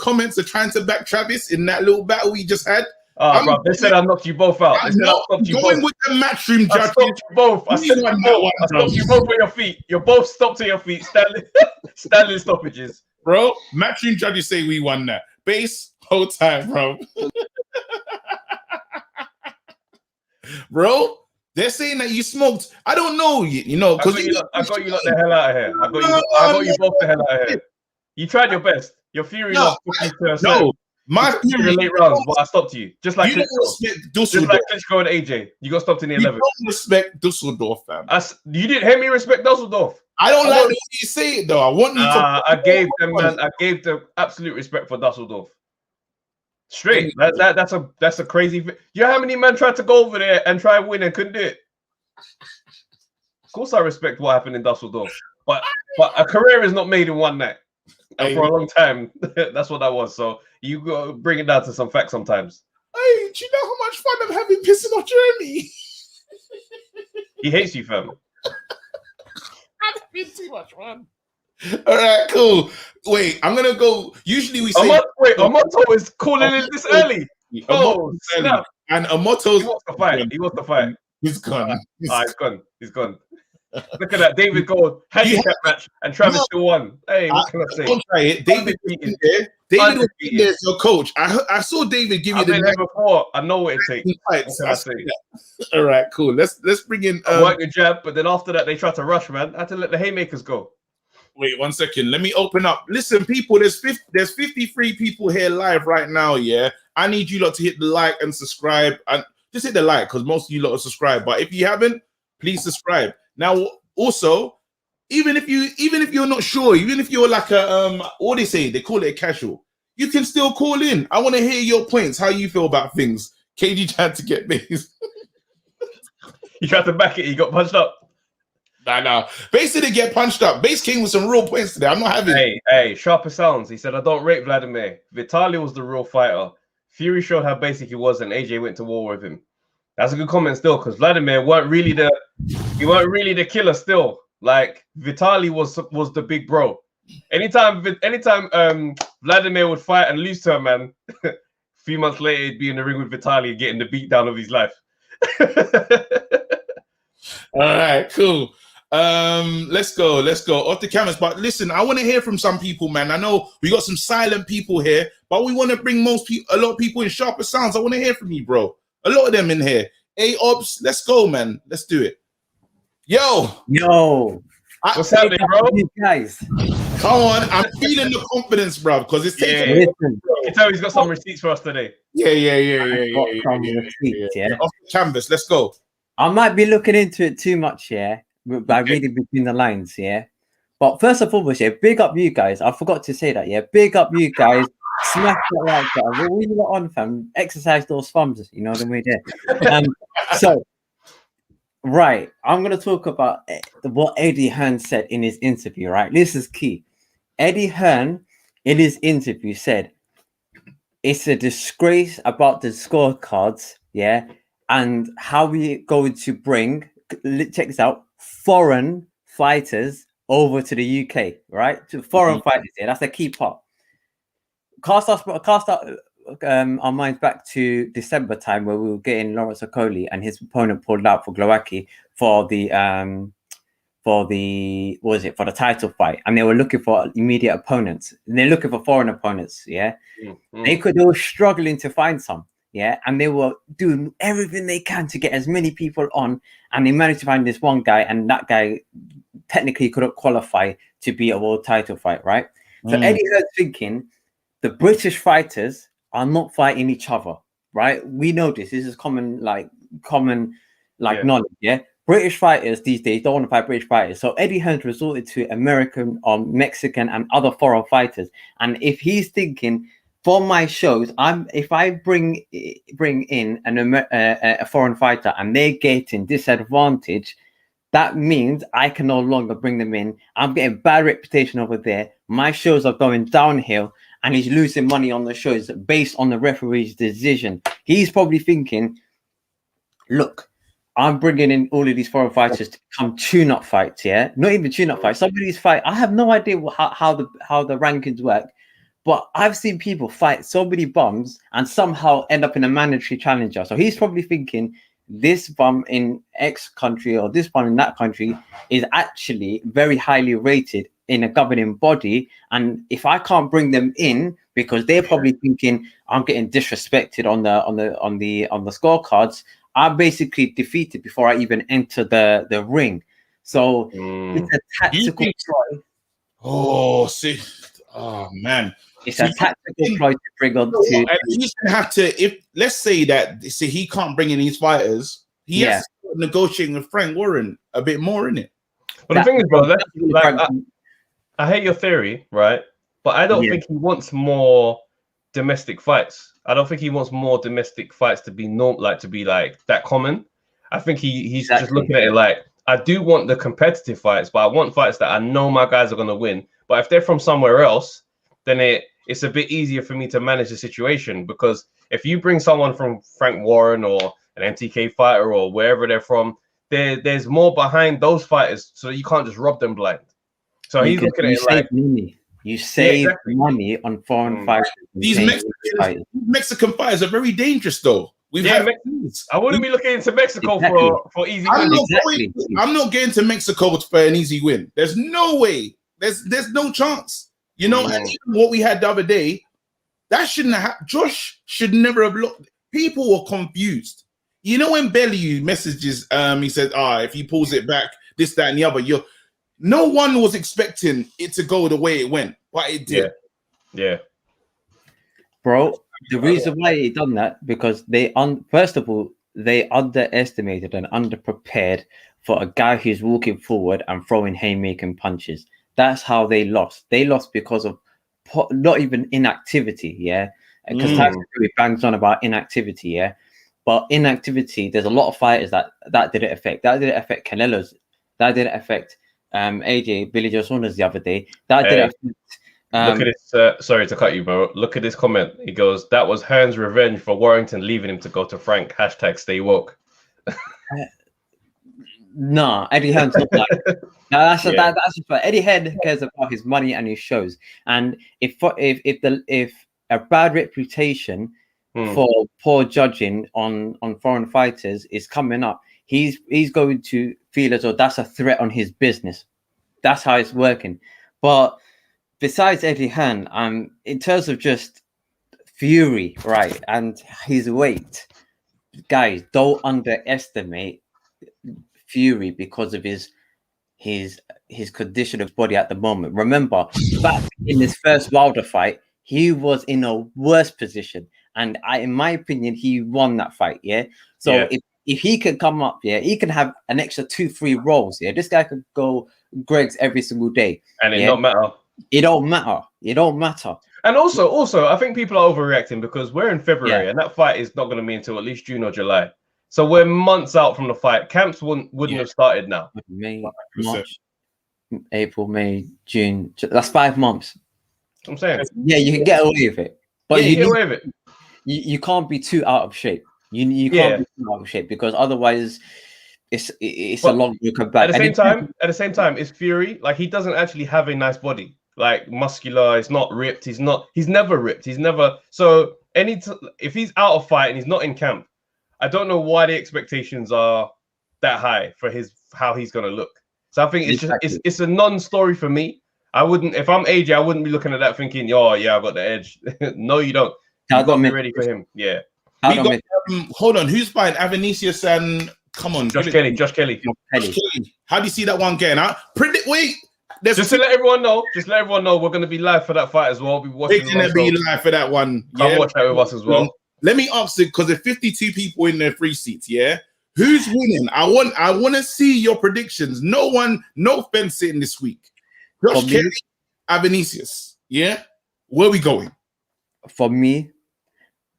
comments are trying to back Travis in that little battle we just had. Bro, they said I knocked you both out. I'm not going with the matchroom judge. I stopped you both on your feet. You're both stopped to your feet. Standing stoppages. Bro, matchroom judges say we won that. Base, whole time, bro. Bro, they're saying that you smoked. I don't know, you know, because I got you the hell out of here. I got you both the hell out of here. You tried your best. Your Fury lost 50%. No, my Fury late rounds, but I stopped you. Just like Klitschko and AJ. You got stopped in the 11th. You don't respect Dusseldorf, fam. You didn't hear me respect Dusseldorf. I don't like the way you say it, though. I want you to. I gave them absolute respect for Dusseldorf. Straight. That's a crazy. You know how many men tried to go over there and try and win and couldn't do it? Of course, I respect what happened in Dusseldorf, but a career is not made in one night. And for a long time, that's what that was. So you go bring it down to some facts sometimes. Hey, do you know how much fun I'm having pissing off Jeremy? He hates you, fam. I'm having too much fun. All right, cool. Wait, I'm gonna go. Usually we say Amato is calling in this early. Snap. And Amato he wants to fight. He's gone. He's gone. Look at that, David Gold handicap match, and Travis still won. Hey, what can I say? Don't try it. David was there as your coach. I saw David give you the name before. I know what it takes. What can I say? All right, cool. Let's bring in. Work your jab, but then after that they tried to rush, man. I had to let the haymakers go. Wait 1 second. Let me open up. Listen, people. There's 53 people here live right now. Yeah, I need you lot to hit the like and subscribe, and just hit the like because most of you lot are subscribed. But if you haven't, please subscribe. Now, also, even if you're not sure, even if you're like a what they call it a casual, you can still call in. I want to hear your points, how you feel about things. KG tried to get Base. You tried to back it, you got punched up. Nah. Base didn't get punched up. Base came with some real points today. I'm not having it. Hey, sharper sounds. He said, I don't rate Vladimir. Vitaly was the real fighter. Fury showed how basic he was, and AJ went to war with him. That's a good comment still, because Vladimir weren't really the killer still. Like Vitaly was the big bro. Anytime Vladimir would fight and lose to a man, a few months later he'd be in the ring with Vitaly getting the beat down of his life. All right, cool. Let's go off the cameras. But listen, I want to hear from some people, man. I know we got some silent people here, but we want to bring a lot of people in sharper sounds. I want to hear from you, bro. A lot of them in here. Hey, Obs, let's go, man. Let's do it. Yo. What's happening, bro? You guys. Come on. I'm feeling the confidence, bro, because it's taking. You can tell he's got some receipts for us today. Yeah. Off the canvas. Let's go. I might be looking into it too much, by reading between the lines, But first and foremost, big up you guys. I forgot to say that, big up you guys. Smash that like that. What you got on, fam? Exercise those thumbs, you know what I mean? So, right, I'm going to talk about what Eddie Hearn said in his interview, right? This is key. Eddie Hearn, in his interview, said, it's a disgrace about the scorecards, and how we going to bring, check this out, foreign fighters over to the UK, right? To foreign fighters, that's a key part. Cast our minds back to December time where we were getting Lawrence Okoli and his opponent pulled out for Glowacki for the title fight, and they were looking for immediate opponents. And they're looking for foreign opponents, They were struggling to find some, and they were doing everything they can to get as many people on, and they managed to find this one guy, and that guy technically couldn't qualify to be a world title fight, right? So Eddie Hearn's thinking the British fighters are not fighting each other, right? We know this. This is common knowledge, British fighters these days don't want to fight British fighters. So Eddie Hearn resorted to American or Mexican and other foreign fighters. And if he's thinking, for my shows, if I bring in a foreign fighter and they're getting disadvantage, that means I can no longer bring them in. I'm getting bad reputation over there. My shows are going downhill, and he's losing money on the shows based on the referee's decision. He's probably thinking, look, I'm bringing in all of these foreign fighters to come tune-up fights, Not even tune-up fights. Some of these fights, I have no idea how the rankings work, but I've seen people fight so many bums and somehow end up in a mandatory challenger. So he's probably thinking, this bum in X country or this bum in that country is actually very highly rated in a governing body, and if I can't bring them in because they're probably thinking I'm getting disrespected on the scorecards, I'm basically defeated before I even enter the ring. So it's a tactical ploy. Oh man, it's a tactical ploy to bring on. He's gonna have to, if let's say that he can't bring in these fighters, he has to start negotiating with Frank Warren a bit more, in it. But the thing is, bro, I hate your theory, right? But I don't think he wants more domestic fights. I don't think he wants more domestic fights to be that common. I think he's just looking at it like, I do want the competitive fights, but I want fights that I know my guys are going to win. But if they're from somewhere else, then it's a bit easier for me to manage the situation, because if you bring someone from Frank Warren or an MTK fighter or wherever they're from, there's more behind those fighters, so you can't just rob them blind. So he's looking at it like money. You save money on foreign fighters. These Mexican fighters are very dangerous, though. I wouldn't be looking into Mexico for easy win. I'm not getting to Mexico for an easy win. There's no way. There's no chance. You know, and even what we had the other day, that shouldn't have. Josh should never have looked. People were confused. You know, when Bellew messages, he said, if he pulls it back, this, that, and the other, no one was expecting it to go the way it went, but it did. Yeah. Bro, the reason why he done that, because first of all, they underestimated and underprepared for a guy who's walking forward and throwing haymaking punches. That's how they lost. They lost because of not even inactivity, yeah? Because Tyson Fury bangs on about inactivity, yeah? But inactivity, there's a lot of fighters that didn't affect. That didn't affect Canelo's. That didn't affect AJ, Billy Joe Saunders the other day. That didn't affect... Look at this. Sorry to cut you, bro. Look at this comment. He goes, "That was Hearn's revenge for Warrington leaving him to go to Frank. # stay woke." Nah, Eddie Hearn's not like that. That's just what Eddie Hearn cares about his money and his shows. And if a bad reputation for poor judging on foreign fighters is coming up, he's going to feel as though that's a threat on his business. That's how it's working. But besides Eddie Hearn, in terms of just Fury, right, and his weight, guys, don't underestimate Fury because of his condition of body at the moment. Remember, back in his first Wilder fight, he was in a worse position, and in my opinion, he won that fight. Yeah, so if he can come up, he can have an extra 2-3 rolls. Yeah, this guy could go Greg's every single day, and it don't matter. It don't matter. It don't matter. And also, I think people are overreacting because we're in February, and that fight is not going to be until at least June or July. So we're months out from the fight. Camps wouldn't have started now. May, March, April, May, June. That's 5 months. I'm saying. Yeah, you can get away with it, but you get away with it. You can't be too out of shape. You can't be too out of shape because otherwise, it's a long look back. At the same time, it's Fury. Like, he doesn't actually have a nice body. Like, muscular. He's not ripped. He's never ripped. He's never. So if he's out of fight and he's not in camp, I don't know why the expectations are that high for how he's gonna look. So I think it's a non-story for me. I wouldn't, if I'm AJ, I wouldn't be looking at that thinking, "Oh yeah, I got the edge." No, you don't. You got to be ready for him. Yeah. Hold on, who's buying Avenicius and come on, Josh Kelly. How do you see that one getting out? Wait. Just to let everyone know, we're going to be live for that fight as well. We're going to be live for that one. Come watch that with us as well. Let me ask it because there's 52 people in their free seats. Yeah, who's winning? I want to see your predictions. No fence sitting this week. Josh Kelly, Avenicius. Yeah, where are we going? For me,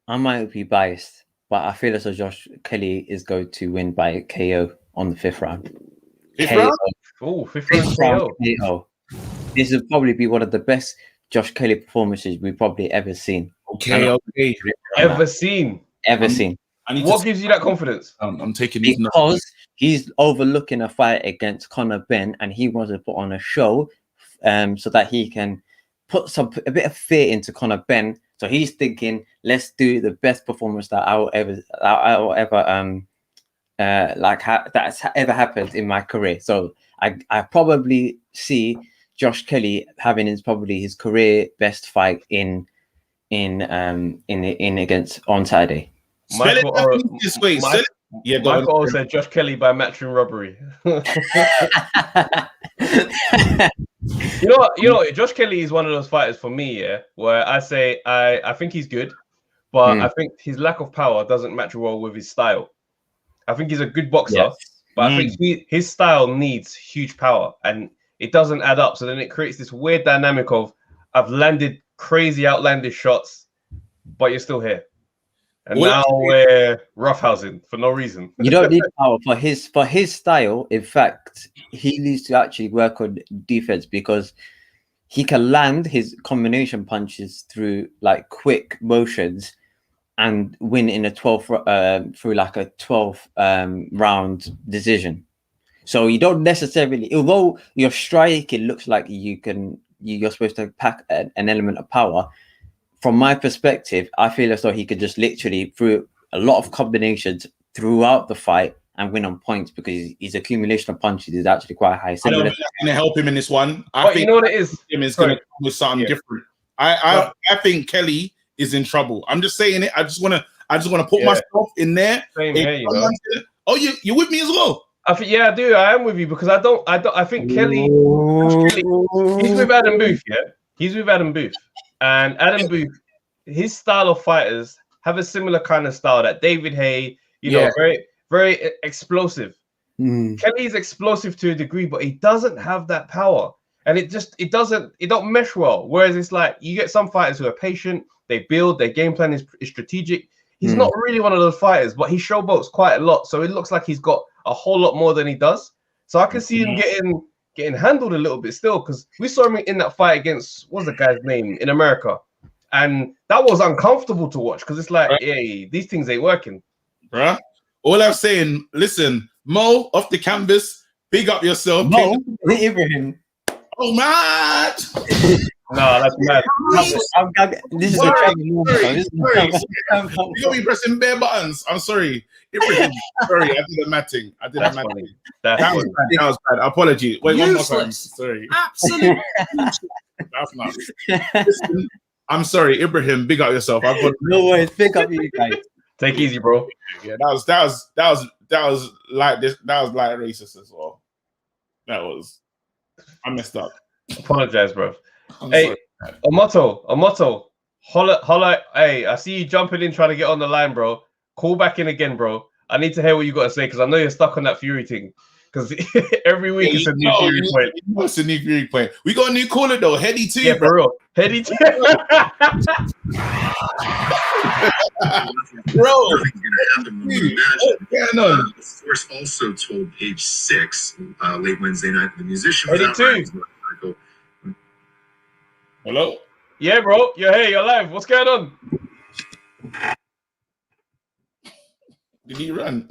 I might be biased, but I feel as though Josh Kelly is going to win by KO on the 5th round. Fifth round? Oh, fifth round KO. This will probably be one of the best Josh Kelly performances we've probably ever seen. Okay. Ever seen. What gives you that confidence? I'm taking these because he's overlooking a fight against Conor Benn, and he wants to put on a show, so that he can put a bit of fear into Conor Benn. So he's thinking, let's do the best performance that I will ever that's ever happened in my career. So I probably see Josh Kelly having his career best fight in against on Saturday. Michael said Josh Kelly by matchroom robbery. You know what? Josh Kelly is one of those fighters for me, where I say I think he's good, but I think his lack of power doesn't match well with his style. I think he's a good boxer, but I think his style needs huge power, and it doesn't add up. So then it creates this weird dynamic of I've landed crazy outlandish shots, but you're still here. And now we're roughhousing for no reason. You don't need power for his style. In fact, he needs to actually work on defense because he can land his combination punches through like quick motions and win in a 12 round decision. So you don't necessarily, although your striking looks like you're supposed to pack an element of power. From my perspective, I feel as though he could just literally through a lot of combinations throughout the fight and win on points because his accumulation of punches is actually quite high. I don't think that's going to help him in this one. I think you know what it is. Him is going to come with something different. I think Kelly is in trouble. I'm just saying it. I just want to put myself in there. Same here, you're with me as well. I do. I am with you because I think Kelly, he's with Adam Booth. Yeah, he's with Adam Booth. And Adam Booth, his style of fighters have a similar kind of style that David Haye, very, very explosive. Kelly's explosive to a degree, but he doesn't have that power. And it don't mesh well. Whereas it's like you get some fighters who are patient, they build, their game plan is strategic. He's not really one of those fighters, but he showboats quite a lot. So it looks like he's got a whole lot more than he does. So I can see him getting handled a little bit still, because we saw him in that fight against, what's the guy's name, in America. And that was uncomfortable to watch, because it's like, hey, these things ain't working. Bruh. All I'm saying, listen, Mo, off the canvas, big up yourself. Mo, Ibrahim. Oh, man. No, that's mad. This is You're going to be pressing bare buttons. I'm sorry. Ibrahim, sorry, I did a mad thing. That was bad. Apology. Wait, one more time. Sorry. Absolutely. That's not. Listen, I'm sorry, Ibrahim. Big up yourself. No worries. Big up you guys. Take it easy, bro. Yeah, that was like this. That was like racist as well. I messed up. Apologize, bro. Hey, Omoto, holla. Hey, I see you jumping in trying to get on the line, bro. Call back in again, bro. I need to hear what you got to say, because I know you're stuck on that Fury thing. Because every week it's a new Fury point. It's a new Fury point. We got a new caller though, Heady 2. Yeah, bro. For real. Heady 2. Bro, The Force also told Page 6 late Wednesday night the musician was Heady 2. Hello? Yeah, bro. You're live. What's going on? Did he run?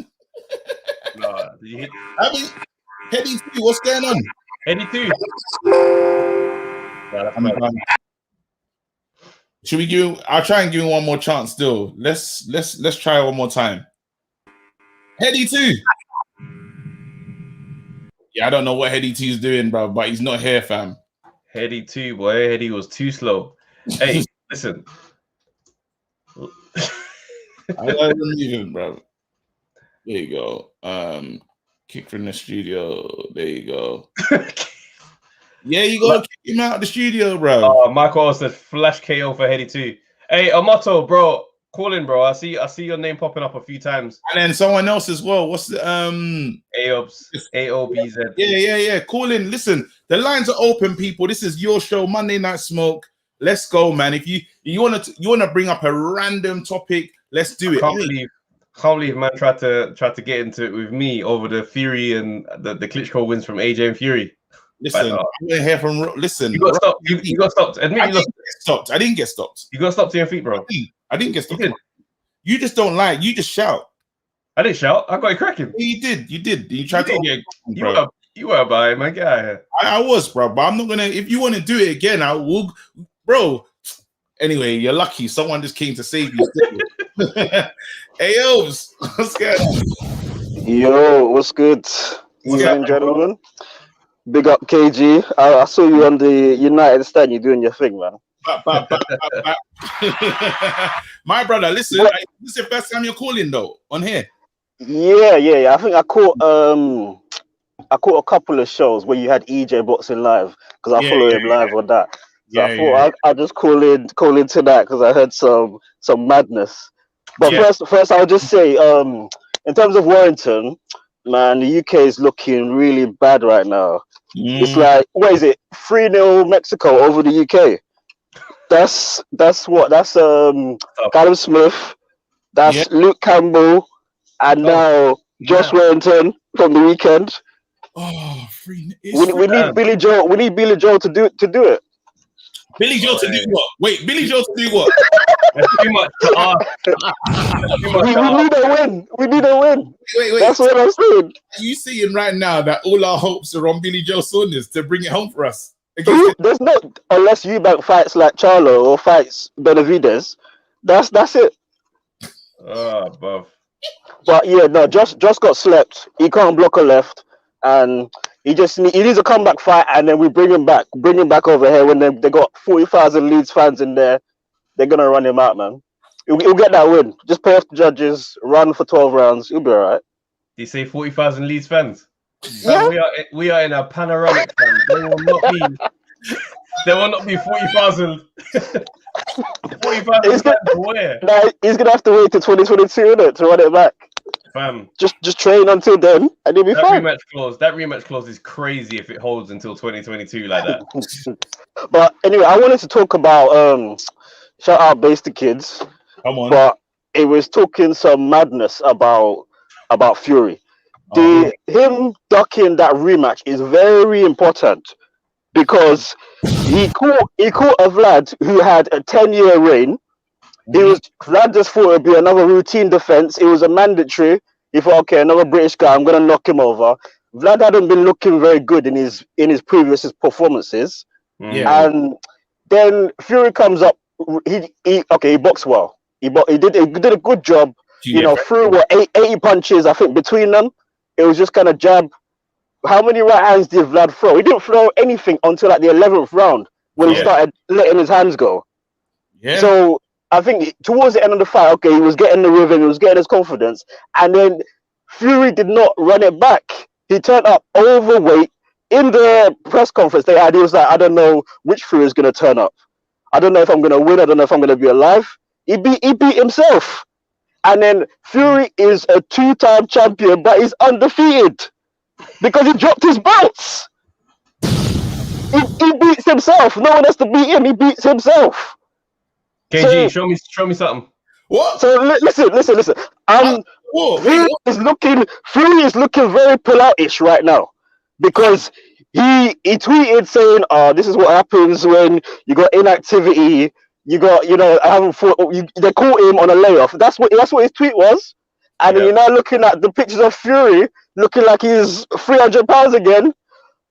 No. Did you hit? Heady 2, what's going on? Heady 2. Should we give? I'll try and give him one more chance. Still, let's try one more time. Heady 2. Yeah, I don't know what Heady 2 is doing, bro, but he's not here, fam. Heady 2, boy. Heady was too slow. Hey, listen. I gotta leave him, bro. There you go. Kick from the studio. There you go. Yeah, you gotta kick him out of the studio, bro. Michael said flash KO for Heady 2. Hey, Amato, bro, call in, bro. I see your name popping up a few times. And then someone else as well. What's the AOBZ? Yeah. Call in. Listen, the lines are open, people. This is your show, Monday Night Smoke. Let's go, man. If you wanna bring up a random topic, let's do it. Can't believe man tried to get into it with me over the Fury and the Klitschko wins from AJ and Fury. Listen, I'm gonna hear from. Listen, you got stopped. You got stopped. Admit I didn't get stopped. I didn't get stopped. You got stopped to your feet, bro. I didn't get stopped. You just don't like. You just shout. I didn't shout. I got it cracking. You did. You tried to get. You were by my guy. I was, bro. But I'm not gonna. If you want to do it again, I will, bro. Anyway, you're lucky. Someone just came to save you. Hey, Elves, what's good? Yo, what's good, gentlemen? Big up, KG. I saw you on the United stand. You're doing your thing, man. My brother, listen. This is the first time you're calling though on here. Yeah. I think I caught a couple of shows where you had EJ Boxing Live, because I follow him live on that. So I thought I'd just call in to that because I heard some madness. But first I'll just say, in terms of Warrington, man, the UK is looking really bad right now. It's like, what is it? 3-0 Mexico over the UK. That's Callum Smith, that's Luke Campbell, and now Josh Warrington from the weekend. Oh, we need Billy Joel. We need Billy Joel to do it. Billy Joel to do what? Wait, Billy Joel to do what? That's too much. We need a win. Wait. That's what I'm saying. Are you seeing right now that all our hopes are on Billy Joe Saunders to bring it home for us? There's not, unless Eubank fights like Charlo or fights Benavidez. That's it. Buff. But yeah, no, Josh got slept. He can't block a left, and he needs a comeback fight, and then we bring him back over here when they got 40,000 Leeds fans in there. They're gonna run him out, man. He'll get that win. Just pay off the judges, run for 12 rounds. He'll be all right. Do you say 40,000 Leeds fans? Yeah. We are in a panoramic fan. There will not be 40,000. 40,000 fans where? No, he's gonna have to wait till 2022 to run it back. Fam. Just train until then, and you'll be fine. That rematch clause is crazy if it holds until 2022 like that. But anyway, I wanted to talk about shout out Base the Kids. Come on. But it was talking some madness about Fury. Him ducking that rematch is very important because he caught a Vlad who had a 10-year reign. Vlad just thought it'd be another routine defense. It was a mandatory. He thought, okay, another British guy, I'm gonna knock him over. Vlad hadn't been looking very good in his previous performances. Yeah. And then Fury comes up. He boxed well. He did a good job. Threw 80 punches, I think, between them. It was just kind of jab. How many right hands did Vlad throw? He didn't throw anything until like the 11th round when he started letting his hands go. Yeah. So I think towards the end of the fight, okay, he was getting the rhythm, he was getting his confidence, and then Fury did not run it back. He turned up overweight. In the press conference they had, he was like, I don't know which Fury is going to turn up. I don't know if I'm going to win. I don't know if I'm going to be alive. He beat himself. And then Fury is a 2-time champion, but he's undefeated because he dropped his belts. He beats himself. No one has to beat him. He beats himself. KG, show me something. What? So listen. Fury is looking very pull-out-ish right now because he tweeted saying, this is what happens when you got inactivity. You got, I haven't fought. They caught him on a layoff. That's what his tweet was. And you're now looking at the pictures of Fury looking like he's 300 pounds again.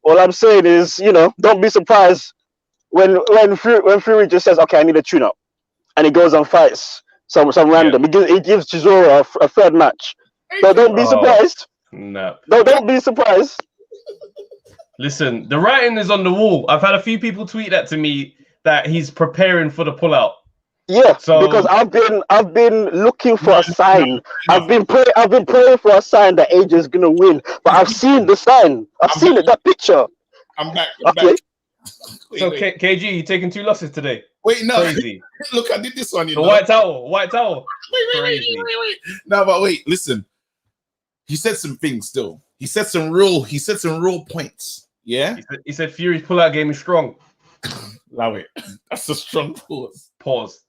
All I'm saying is, don't be surprised when Fury just says, okay, I need a tune-up, and he goes and fights some random. He gives Chisora a third match. So don't be surprised. No. Don't be surprised. Listen, the writing is on the wall. I've had a few people tweet that to me that he's preparing for the pullout. Yeah, because I've been looking for a sign. I've been praying for a sign that AJ is gonna win, but I've seen the sign. I've seen it. That picture. I'm back. Okay. So KG, you taking 2 losses today? Wait, no. Crazy. Look, I did this one. The white towel. Wait. No, but wait. Listen. He said some things. Still, he said some real points. Yeah. He said Fury's pullout game is strong. Love it. That's a strong pause.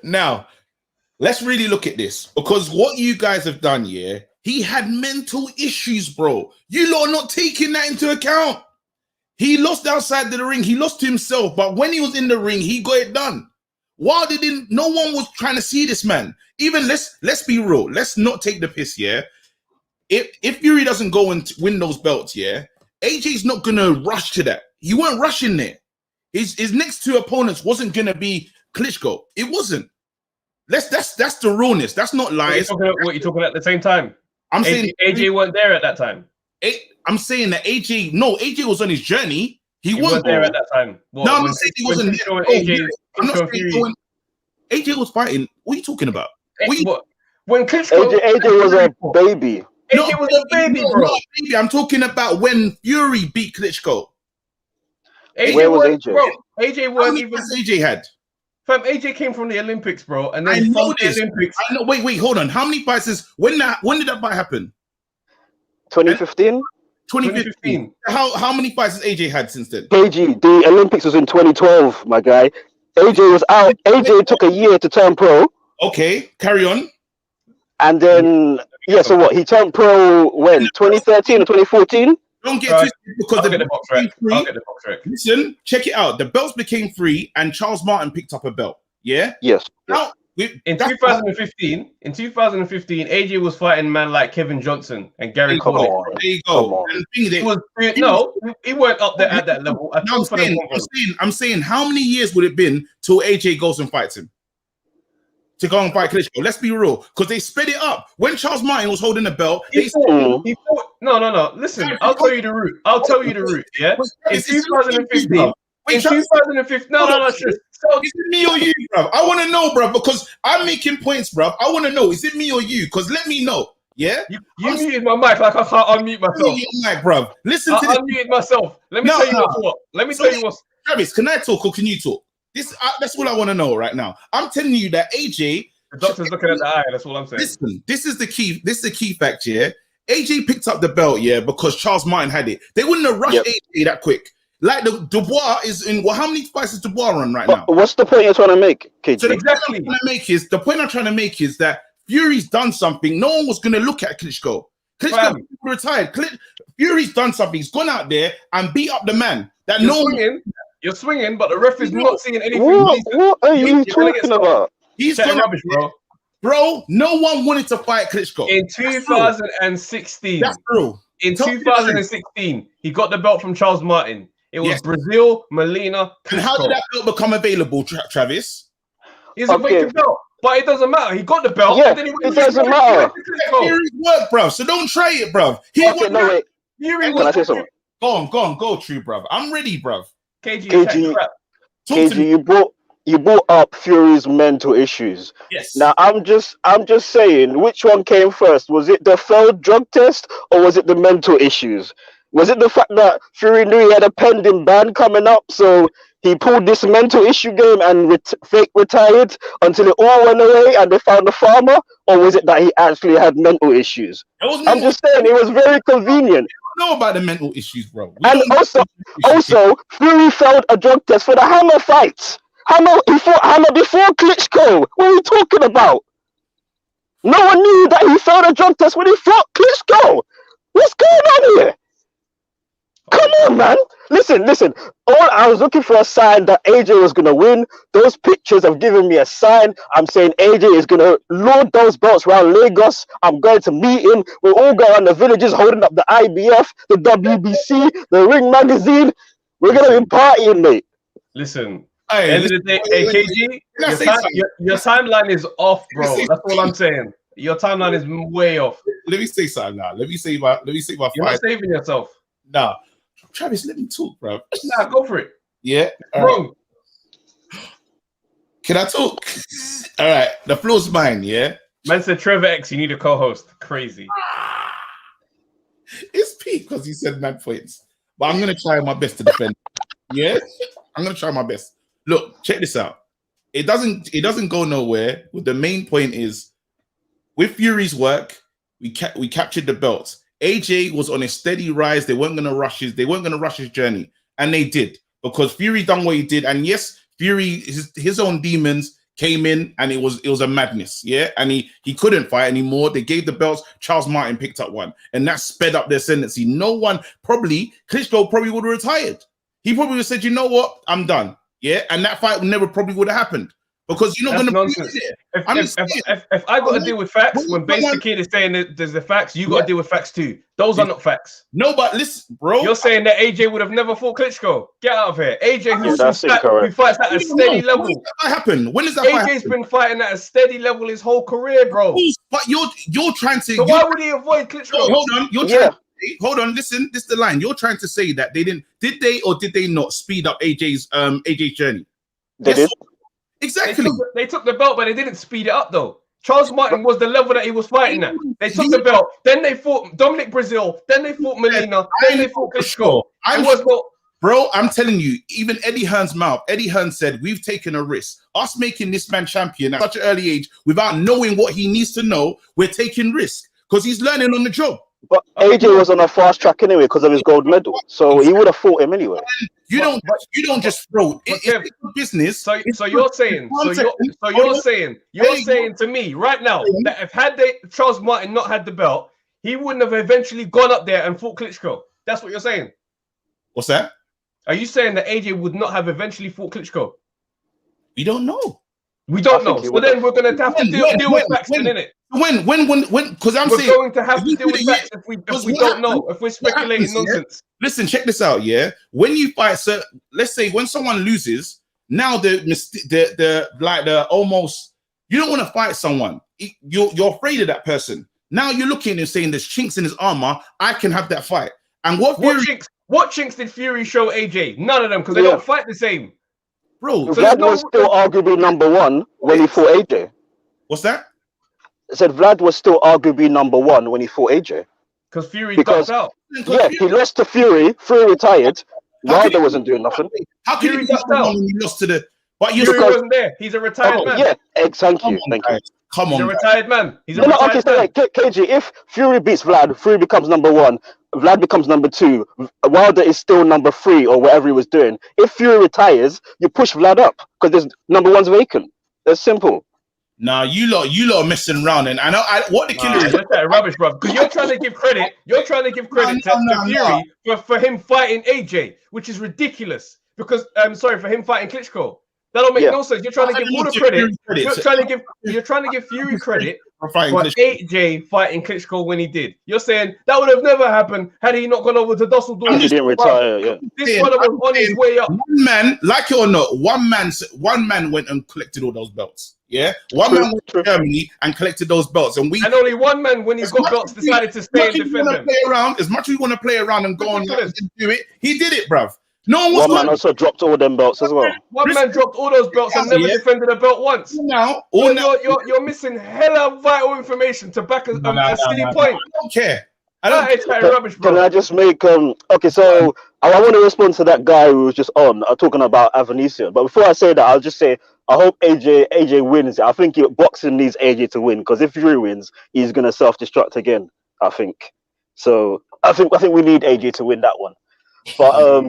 Now, let's really look at this because what you guys have done, he had mental issues, bro. You lot are not taking that into account. He lost outside the ring. He lost to himself, but when he was in the ring, he got it done. Why didn't no one was trying to see this man? Even let's be real. Let's not take the piss, If Fury doesn't go and win those belts, AJ's not gonna rush to that. He weren't rushing there. His next 2 opponents wasn't gonna be Klitschko. It wasn't. That's the realness. That's not lies. What you talking at the same time? I'm saying AJ weren't there at that time. I'm saying that AJ was on his journey. He wasn't there at that time. No, I'm not saying he wasn't there. I'm not saying AJ was fighting. What are you talking about? When Klitschko, AJ was a baby. AJ was a baby, bro. I'm talking about when Fury beat Klitschko. Where was AJ? Bro, AJ wasn't even. AJ had. Fam, AJ came from the Olympics, bro, and then from the Olympics. I know. Wait, hold on. How many fights when did that fight happen? 2015. 2015. How many fights has AJ had since then? KG, the Olympics was in 2012, my guy. AJ was out. AJ took a year to turn pro. Okay, carry on. And then so what? He turned pro when? 2013 or 2014? Don't get twisted because I'll get the box rec. Listen, check it out. The belts became free, and Charles Martin picked up a belt. Yeah. Yes. Now, in 2015, AJ was fighting man like Kevin Johnson and Gary Cole. There you go. He weren't up there at that level. I'm saying, how many years would it been till AJ goes and fights him? To go and fight Klitschko. Let's be real, because they sped it up. When Charles Martin was holding the belt, he fought. No. Listen, I'll tell you the route. Yeah. In 2015. In 2015. No. Is it me or you, bro? I want to know, bro, because I'm making points, bro. I want to know, is it me or you? Because let me know. Yeah. You muted my mic like I can't unmute myself. Mute your mic, bro. Listen to this. I unmuted myself. Let me tell you what. Travis, can I talk or can you talk? That's what I want to know right now. I'm telling you that AJ The doctor's looking at the eye. That's all I'm saying. Listen, this is the key. This is the key fact here. AJ picked up the belt, because Charles Martin had it. They wouldn't have rushed AJ that quick. Like the Dubois is in. Well, how many fights is Dubois run right now? What's the point you're trying to make, KG? So the point I'm trying to make is that Fury's done something. No one was going to look at Klitschko. Klitschko retired. Fury's done something. He's gone out there and beat up the man. That You're swinging, but the ref is not seeing anything. What are you talking about? He's gone rubbish, bro. Bro, no one wanted to fight Klitschko. In 2016. That's true. In 2016, he got the belt from Charles Martin. It was Brazil, Molina, Klitschko. And how did that belt become available, Travis? He's a vacant belt. But it doesn't matter. He got the belt. Yeah, and then he it doesn't matter. Fury's work, bro. So don't try it, bro. Can I say something? Go, True, bro. I'm ready, bro. KG, you brought up Fury's mental issues. Yes. Now I'm just saying, which one came first? Was it the failed drug test or was it the mental issues? Was it the fact that Fury knew he had a pending ban coming up, so he pulled this mental issue game and fake retired until it all went away and they found the farmer? Or was it that he actually had mental issues? I'm just saying, it was very convenient. Know about the mental issues, bro. And also, Fury failed a drug test for the Hammer fight. He fought Hammer before Klitschko. What are we talking about? No one knew that he failed a drug test when he fought Klitschko. What's going on here? Come on, man. Listen. I was looking for a sign that AJ was going to win. Those pictures have given me a sign. I'm saying AJ is going to load those belts around Lagos. I'm going to meet him. We'll all go around the villages holding up the IBF, the WBC, the Ring Magazine. We're going to be partying, mate. Listen. End of the day, KG, your timeline is off, bro. That's all I'm saying. Your timeline is way off. Let me say something now. Let me say my You're not saving yourself. Nah. Travis, let me talk, bro. Nah, go for it. Yeah? Bro. Can I talk? All right. The floor's mine, yeah? Man said, Trevor X, you need a co-host. Crazy. It's peak because he said mad points. But I'm going to try my best to defend. Yeah? I'm going to try my best. Look, check this out. It doesn't go nowhere. The main point is, with Fury's work, we captured the belts. AJ was on a steady rise. They weren't going to rush his journey, and they did, because Fury done what he did. And yes, Fury, his own demons came in, and it was a madness, yeah. And he couldn't fight anymore. They gave the belts. Charles Martin picked up one, and that sped up their ascendancy. Klitschko probably would have retired. He probably would have said, "You know what? I'm done." Yeah, and that fight probably would have happened. Because you're not going to be there. If I got to deal with facts, when Base the Kid is saying that there's the facts, you got to deal with facts too. Those are not facts. No, but listen, bro. You're saying that AJ would have never fought Klitschko. Get out of here. AJ who fights at a steady level. When does that happen? When does that AJ's been fighting at a steady level his whole career, bro. But you're trying to. So why would he avoid Klitschko? Hold on. You're trying. Hold on. Listen. This is the line. You're trying to say that they didn't. Did they or did they not speed up AJ's journey? They did. Exactly. They took the belt, but they didn't speed it up though. Charles Martin was the level that he was fighting at. They took the belt, then they fought Dominic Brazil, then they fought Molina, then they fought Klitschko. Bro, I'm telling you, even Eddie Hearn's mouth. Eddie Hearn said, "We've taken a risk. Us making this man champion at such an early age, without knowing what he needs to know, we're taking risk because he's learning on the job." But AJ was on a fast track anyway because of his gold medal, so he would have fought him anyway. You don't just throw it's business. So you're saying to me right now that if Charles Martin not had the belt, he wouldn't have eventually gone up there and fought Klitschko. That's what you're saying. What's that? Are you saying that AJ would not have eventually fought Klitschko? We don't know. We don't know. So then we're going to have to deal with facts, innit? When? Because we're going to have to deal with facts if we don't know, if we're speculating nonsense. Listen, check this out, yeah? When you fight, let's say when someone loses, now the almost, you don't want to fight someone. You're afraid of that person. Now you're looking and saying there's chinks in his armor. I can have that fight. And what chinks did Fury show AJ? None of them, because they don't fight the same. Bro, Vlad was still arguably number one when he fought AJ. What's that? I said Vlad was still arguably number one when he fought AJ. Because Fury ducked out. Yeah, he lost to Fury. Fury retired. Wilder wasn't doing nothing. How can Fury ducked out when he lost to the? But Fury wasn't there. He's a retired man. Yeah, thank you. Come He's on, a retired man. He's a No, retired okay, so man. like KG, if Fury beats Vlad, Fury becomes number 1, Vlad becomes number 2, Wilder is still number 3 or whatever he was doing. If Fury retires, you push Vlad up because there's number 1's vacant. That's simple. Nah, you lot are messing around, and I know what the killer is. That's that rubbish, bro. Because you're trying to give credit. You're trying to give credit to Fury for him fighting AJ, which is ridiculous. Because sorry, for him fighting Klitschko. That don't make no sense. You're trying to give all the credit. You're trying to give Fury credit for AJ fighting Klitschko when he did. You're saying that would have never happened had he not gone over to Dusseldorf. And he didn't retire. Yeah. This one was on his way up. One man, like it or not, one man went and collected all those belts. Yeah, one man went to Germany and collected those belts, and only one man, when he's got belts, decided to stay and defend them. As much as you want to play around and go on and do it, he did it, bruv. No one man also dropped all them belts as well. One man dropped all those belts and never defended a belt once. You're missing hella vital information to back a silly point. I don't care. Rubbish, bro. Can I just make okay? So I want to respond to that guy who was just on talking about Avanesian. But before I say that, I'll just say I hope AJ wins. I think boxing needs AJ to win because if Fury wins, he's gonna self-destruct again. I think so. I think we need AJ to win that one. But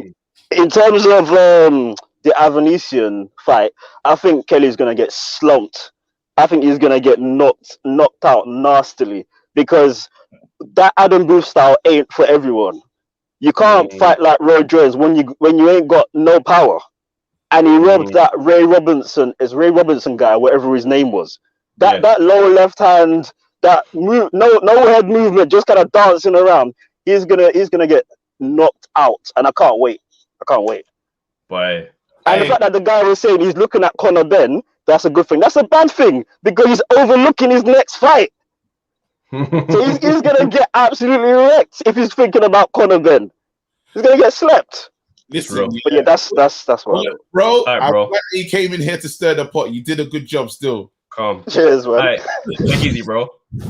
in terms of the Avanesian fight, I think Kelly's gonna get slumped. I think he's gonna get knocked out nastily because that Adam Booth style ain't for everyone. You can't fight like Roy Jones when you ain't got no power. And he robbed that Ray Robinson guy, whatever his name was. That lower left hand, that move, no head movement, just kind of dancing around. He's gonna get knocked out, and I can't wait. But and the fact that the guy was saying he's looking at Conor Benn, that's a good thing. That's a bad thing because he's overlooking his next fight. So he's gonna get absolutely wrecked if he's thinking about Conor Benn. He's gonna get slept. Listen, but yeah, that's what. Bro, I'm glad you came in here to stir the pot. You did a good job still. Come. Cheers, man. Right. Take easy, bro.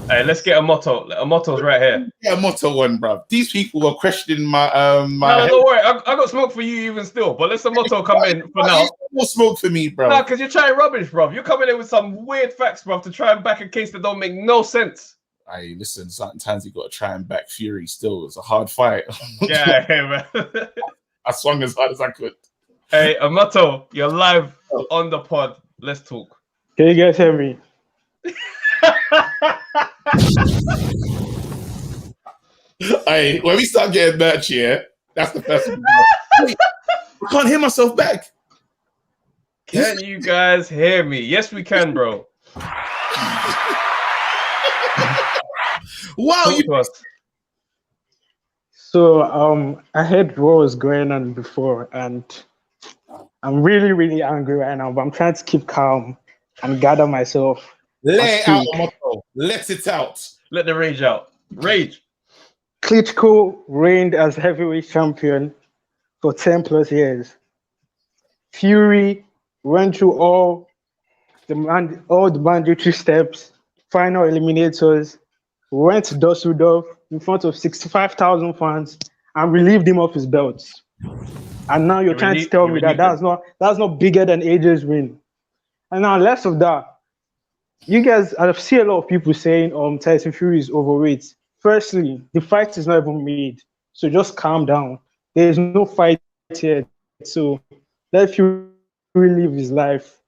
Hey, let's get a motto. A motto's right here. Yeah, a motto one, bro. These people were questioning my No, don't worry. I got smoke for you even still. But let's a motto come in for now. No smoke for me, bro. No, because you're trying rubbish, bro. You're coming in with some weird facts, bro, to try and back a case that don't make no sense. Hey, listen, sometimes you got to try and back Fury still. It's a hard fight. Yeah, man. I swung as hard as I could. Hey, Amato, you're live on the pod. Let's talk. Can you guys hear me? Hey, when we start getting merch here, that's the first one. I can't hear myself back. Can you guys hear me? Yes, we can, bro. Wow. So I heard what was going on before, and I'm really, really angry right now, but I'm trying to keep calm and gather myself. Let it out, Motto. Let it out. Let the rage out. Rage. Klitschko reigned as heavyweight champion for 10 plus years. Fury went through all the mandatory steps, final eliminators, went to Dusseldorf in front of 65,000 fans and relieved him of his belts. And now you're trying to tell me that that's not bigger than AJ's win. And now less of that. You guys, I see a lot of people saying Tyson Fury is overweight. Firstly, the fight is not even made. So just calm down. There is no fight yet. So let Fury live his life.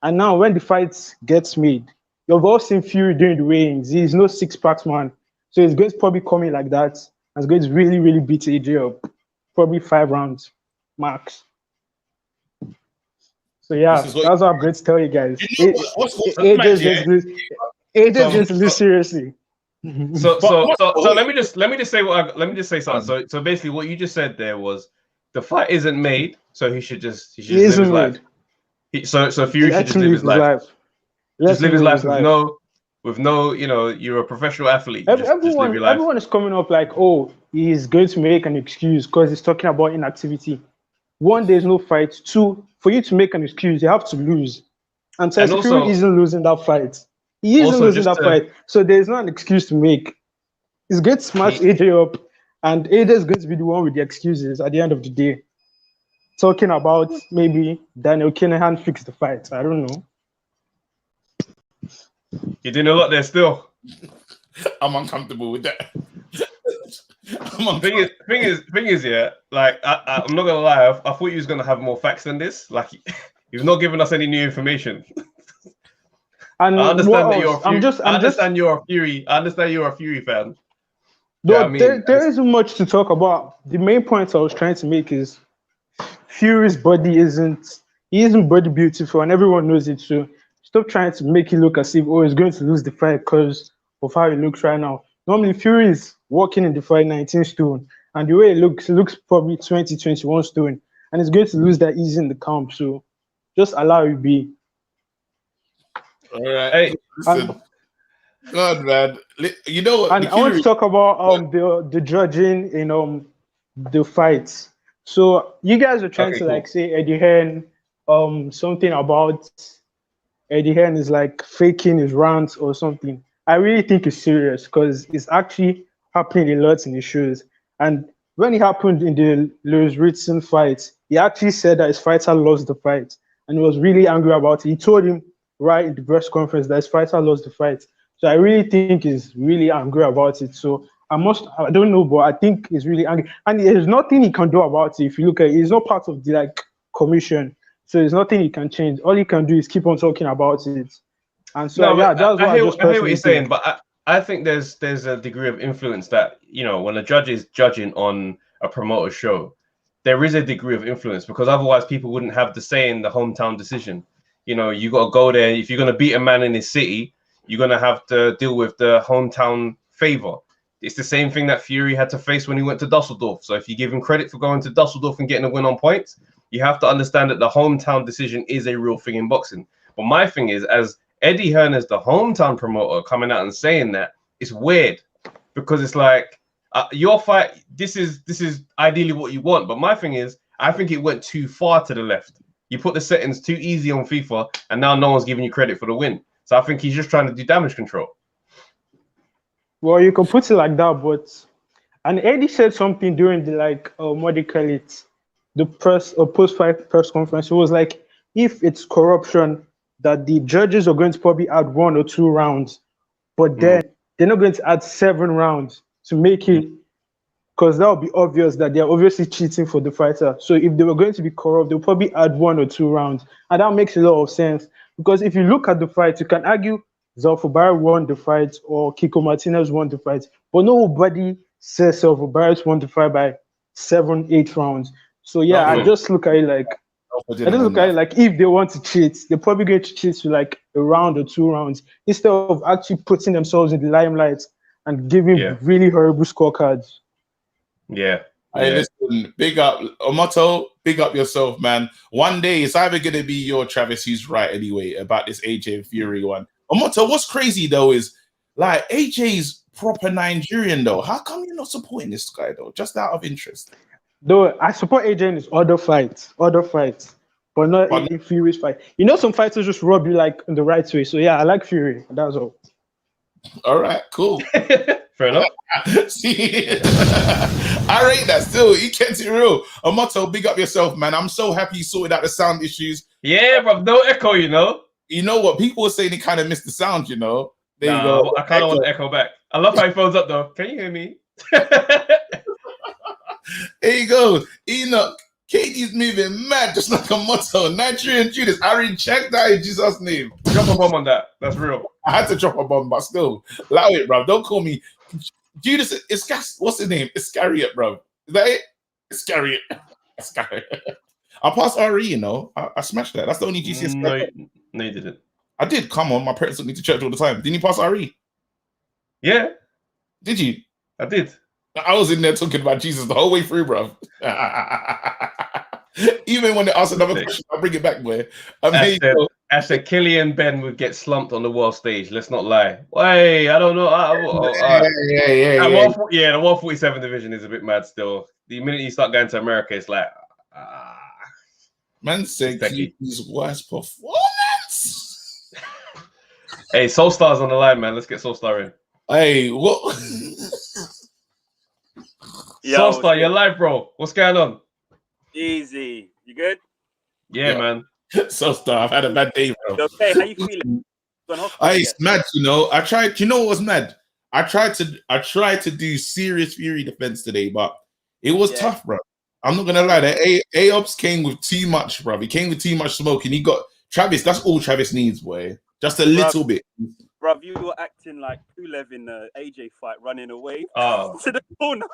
And now when the fight gets made, you've all seen Fury doing the weigh-ins. He's no six-pack man. So he's going to probably come in like that. And he's going to really, really beat AJ up. Probably 5 rounds max. So yeah, that's what I'm going to tell you guys. AJ just lose seriously. So let me just say something. So basically, what you just said there was the fight isn't made, so he should just live his life. So Fury should just live his life. Just live his life with no, you're a professional athlete. Everyone is coming up like, oh, he's going to make an excuse because he's talking about inactivity. 1, there's no fight. 2, for you to make an excuse, you have to lose. And Tyson Fury isn't losing that fight. He isn't losing that fight. So there's not an excuse to make. He's going to smash AJ up, and AJ is going to be the one with the excuses at the end of the day. Talking about maybe Daniel Kinahan fixed the fight. I don't know. You're doing a lot there still. I'm uncomfortable with that. Thing is, yeah. Like I'm not gonna lie. I thought you was gonna have more facts than this. Like you've not given us any new information. And I understand that you're. I understand you're a Fury. I understand you're a Fury fan. No, I mean, there isn't much to talk about. The main point I was trying to make is Fury's body isn't body beautiful, and everyone knows it. So stop trying to make it look as if he's going to lose the fight because of how he looks right now. Normally, Fury is walking in the fight 19 stone, and the way it looks probably 20, 21 stone, and he's going to lose that easy in the camp. So just allow it be. All right. Hey, listen. God, man. You know what? And I want to talk about the judging in the fights. So you guys are trying to like say Eddie Hearn something about Eddie Hearn is like faking his rants or something. I really think it's serious because it's actually happening a lot in the shows. And when it happened in the Lewis Ritson fight, he actually said that his fighter lost the fight, and he was really angry about it. He told him right in the press conference that his fighter lost the fight. So I really think he's really angry about it. So I don't know, but I think he's really angry. And there's nothing he can do about it. If you look at it, he's not part of the commission. So there's nothing he can change. All he can do is keep on talking about it. And so that's what I hear what you're saying, but I think there's a degree of influence that, when a judge is judging on a promoter show, there is a degree of influence because otherwise people wouldn't have the say in the hometown decision. You got to go there. If you're going to beat a man in his city, you're going to have to deal with the hometown favor. It's the same thing that Fury had to face when he went to Dusseldorf. So if you give him credit for going to Dusseldorf and getting a win on points, you have to understand that the hometown decision is a real thing in boxing. But my thing is, as Eddie Hearn is the hometown promoter coming out and saying that, it's weird because it's like your fight. This is ideally what you want. But my thing is, I think it went too far to the left. You put the settings too easy on FIFA, and now no one's giving you credit for the win. So I think he's just trying to do damage control. Well, you can put it like that, and Eddie said something during the what do you call it, the press or post-fight press conference. It was like, if it's corruption, that the judges are going to probably add 1 or 2 rounds, but then they're not going to add 7 rounds to make it, because that would be obvious that they're obviously cheating for the fighter. So if they were going to be corrupt, they'll probably add 1 or 2 rounds, and that makes a lot of sense. Because if you look at the fight, you can argue Zelfa Barrett won the fight or Kiko Martinez won the fight, but nobody says Zelfa Barrett won the fight by 7, 8 rounds. So yeah, I just look at it like if they want to cheat, they're probably going to cheat to like a round or 2 rounds instead of actually putting themselves in the limelight and giving really horrible scorecards. Yeah. Hey, listen, big up Omoto, big up yourself, man. One day it's either gonna be your Travis who's right anyway about this AJ Fury one. Omoto, what's crazy though is like AJ's proper Nigerian though. How come you're not supporting this guy though? Just out of interest. Though I support AJ in his other fights, but not in Fury's fight. Some fighters just rub you like in the right way. So yeah, I like Fury. That's all. All right, cool. Fair enough. See, I rate that still. He kept it real. Omoto, big up yourself, man. I'm so happy you sorted out the sound issues. Yeah, bro. No echo, You know what? People were saying they kind of missed the sound, There you go. I kind of want to echo back. I love how he phones up, though. Can you hear me? Here you go. Enoch. Katie's moving mad just like a motto. Nigerian Judas. I already checked that in Jesus' name. Drop a bomb on that. That's real. I had to drop a bomb, but still. Allow it, bro. Don't call me Judas. What's his name? Iscariot, bro. Is that it? Iscariot. I passed RE, I smashed that. That's the only GCS. No, you didn't. I did. Come on. My parents took me to church all the time. Didn't you pass RE? Yeah. Did you? I did. I was in there talking about Jesus the whole way through, bro. Even when they ask another question, I'll bring it back, boy. I said Killian Ben would get slumped on the world stage. Let's not lie. Wait, I don't know. The 147 division is a bit mad still. The minute you start going to America, it's like... Man said his worst performance. Hey, Soulstar's on the line, man. Let's get Soulstar in. Hey, what? Soulstar, you're live, bro. What's going on? Easy. You good? Yeah, man. Soulstar, I've had a bad day, bro. Okay, how you feeling? It's mad, you know. I tried. You know what was mad? I tried to do serious Fury defense today, but it was tough, bro. I'm not gonna lie. That A-Ops came with too much, bro. He came with too much smoke, and he got Travis. That's all Travis needs, boy. Just a little bit. Bruv, you were acting like Pulev in the AJ fight, running away to the corner.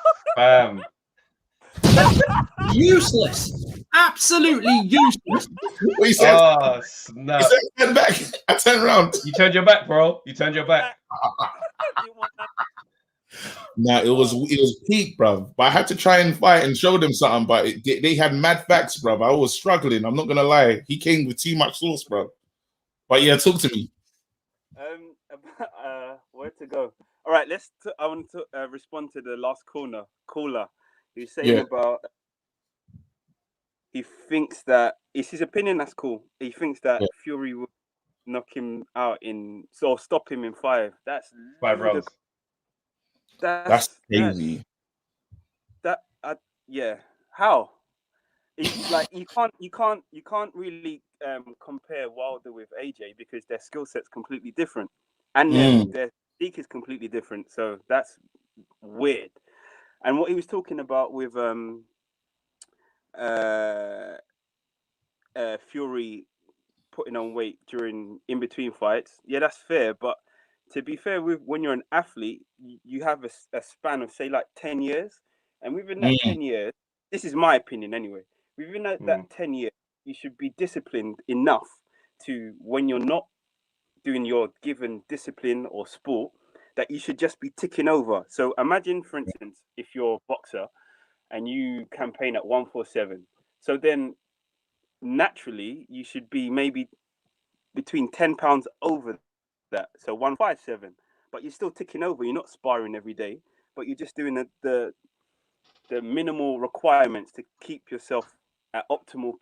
Useless. Absolutely useless. What you said? Oh, snap. He said, turn back. I turned around. You turned your back, bro. You turned your back. Nah, it was peak, bro. But I had to try and fight and show them something. But they had mad facts, bro. I was struggling. I'm not gonna lie. He came with too much sauce, bro. But yeah, talk to me. Where to go? All right, I want to respond to the last caller who's saying about he thinks that it's his opinion. That's cool. He thinks that Fury will knock him out or stop him in 5. That's 5 rounds. That's crazy. How? It's like you can't really compare Wilder with AJ because their skill set's completely different, and their physique is completely different. So that's weird. And what he was talking about with Fury putting on weight in between fights, that's fair. But to be fair, when you're an athlete, you have a span of say like 10 years, and within that 10 years, this is my opinion anyway. Within that 10 years, you should be disciplined enough to, when you're not doing your given discipline or sport, that you should just be ticking over. So imagine, for instance, if you're a boxer and you campaign at 147, so then naturally you should be maybe between 10 pounds over that, so 157, but you're still ticking over. You're not sparring every day, but you're just doing the minimal requirements to keep yourself at optimal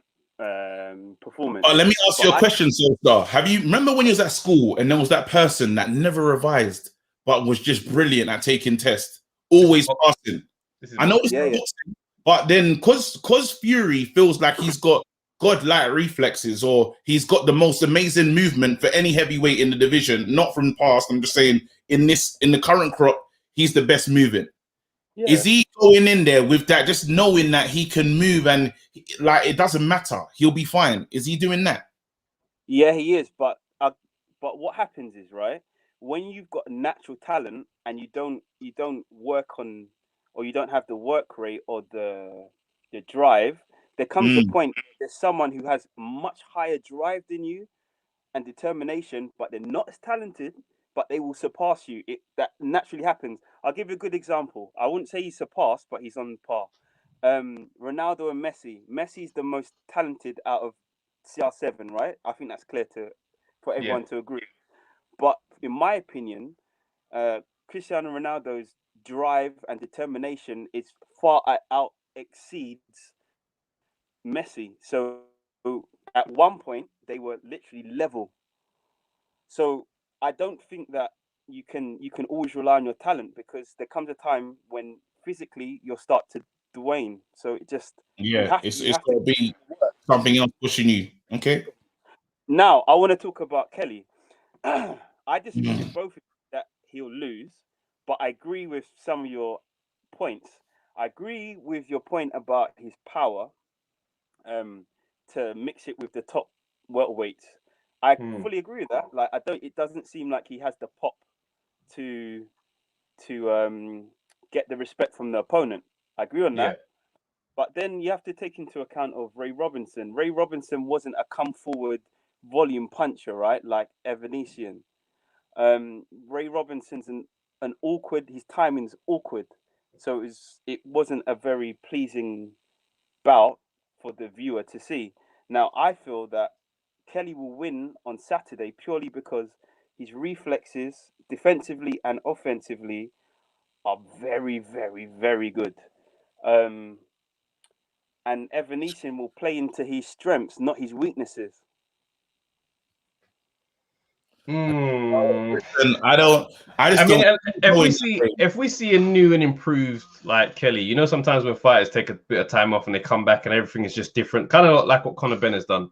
performance. Let me ask you a question, Soulstar. Remember when you was at school and there was that person that never revised but was just brilliant at taking tests, always passing? I know it's not boxing, but then because Fury feels like he's got godlike reflexes, or he's got the most amazing movement for any heavyweight in the division, not from the past, I'm just saying in the current crop, he's the best moving. Is he going in there with that, just knowing that he can move and like it doesn't matter, he'll be fine? Is he doing that? Yeah, he is. But what happens is, right, when you've got natural talent and you don't work on, or you don't have the work rate or the drive, there comes a point where there's someone who has much higher drive than you and determination, but they're not as talented, but they will surpass you. That naturally happens. I'll give you a good example. I wouldn't say he's surpassed, but he's on par. Ronaldo and Messi. Messi's the most talented out of CR7, right? I think that's clear for everyone to agree. But in my opinion, Cristiano Ronaldo's drive and determination is far out exceeds Messi. So at one point they were literally level. So I don't think that you can always rely on your talent, because there comes a time when physically you'll start to wane. So it just it's got to be something else pushing you. Okay. Now I want to talk about Kelly. I disagree with both of you that he'll lose, but I agree with some of your points. I agree with your point about his power to mix it with the top welterweights. I fully agree with that. Like, it doesn't seem like he has the pop to get the respect from the opponent. I agree on that. Yeah. But then you have to take into account of Ray Robinson. Ray Robinson wasn't a come forward volume puncher, right? Like Evanesian. Ray Robinson's an awkward. His timing's awkward, so it wasn't a very pleasing bout for the viewer to see. Now I feel that Kelly will win on Saturday purely because his reflexes, defensively and offensively, are very, very, very good. And Evanesian will play into his strengths, not his weaknesses. If we see a new and improved like Kelly, sometimes when fighters take a bit of time off and they come back and everything is just different, kind of like what Conor Benn has done.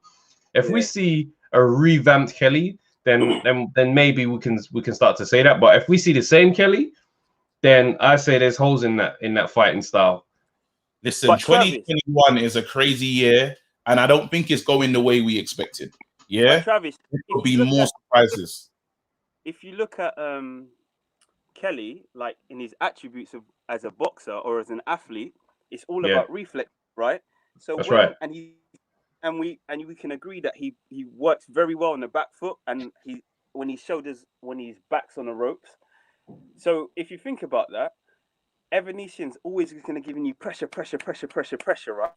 If we see a revamped Kelly, then maybe we can start to say that. But if we see the same Kelly, then I say there's holes in that fighting style. Listen, 2021 is a crazy year, and I don't think it's going the way we expected. Yeah, but Travis, there'll be more surprises. If you look at Kelly, like in his attributes as a boxer or as an athlete, it's all about reflex, right? So that's right. And we can agree that he works very well on the back foot, and when his back's on the ropes. So if you think about that, Evanesian's always going to give you pressure, right?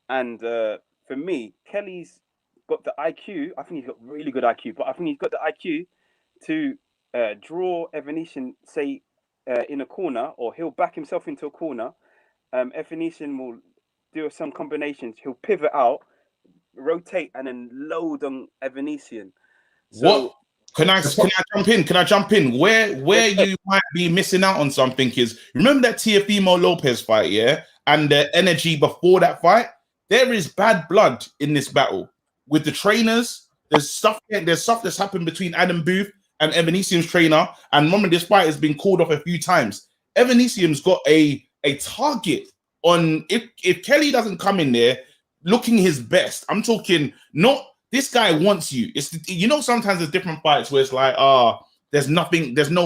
And for me, Kelly's got the IQ. I think he's got really good IQ, but I think he's got the IQ to draw Evanesian, say, in a corner, or he'll back himself into a corner. Evanesian will do some combinations. He'll pivot out, rotate, and then load on Evanesian. So, what? Can I jump in? Can I jump in? Where you might be missing out on something is, remember that Teofimo Lopez fight, yeah? And the energy before that fight? There is bad blood in this battle. With the trainers, there's stuff that's happened between Adam Booth and Evanesian's trainer. And remember, this fight has been called off a few times. Evanesian's got a target on, if Kelly doesn't come in there looking his best, I'm talking not, this guy wants you. It's, you know, sometimes there's different fights where it's like, there's no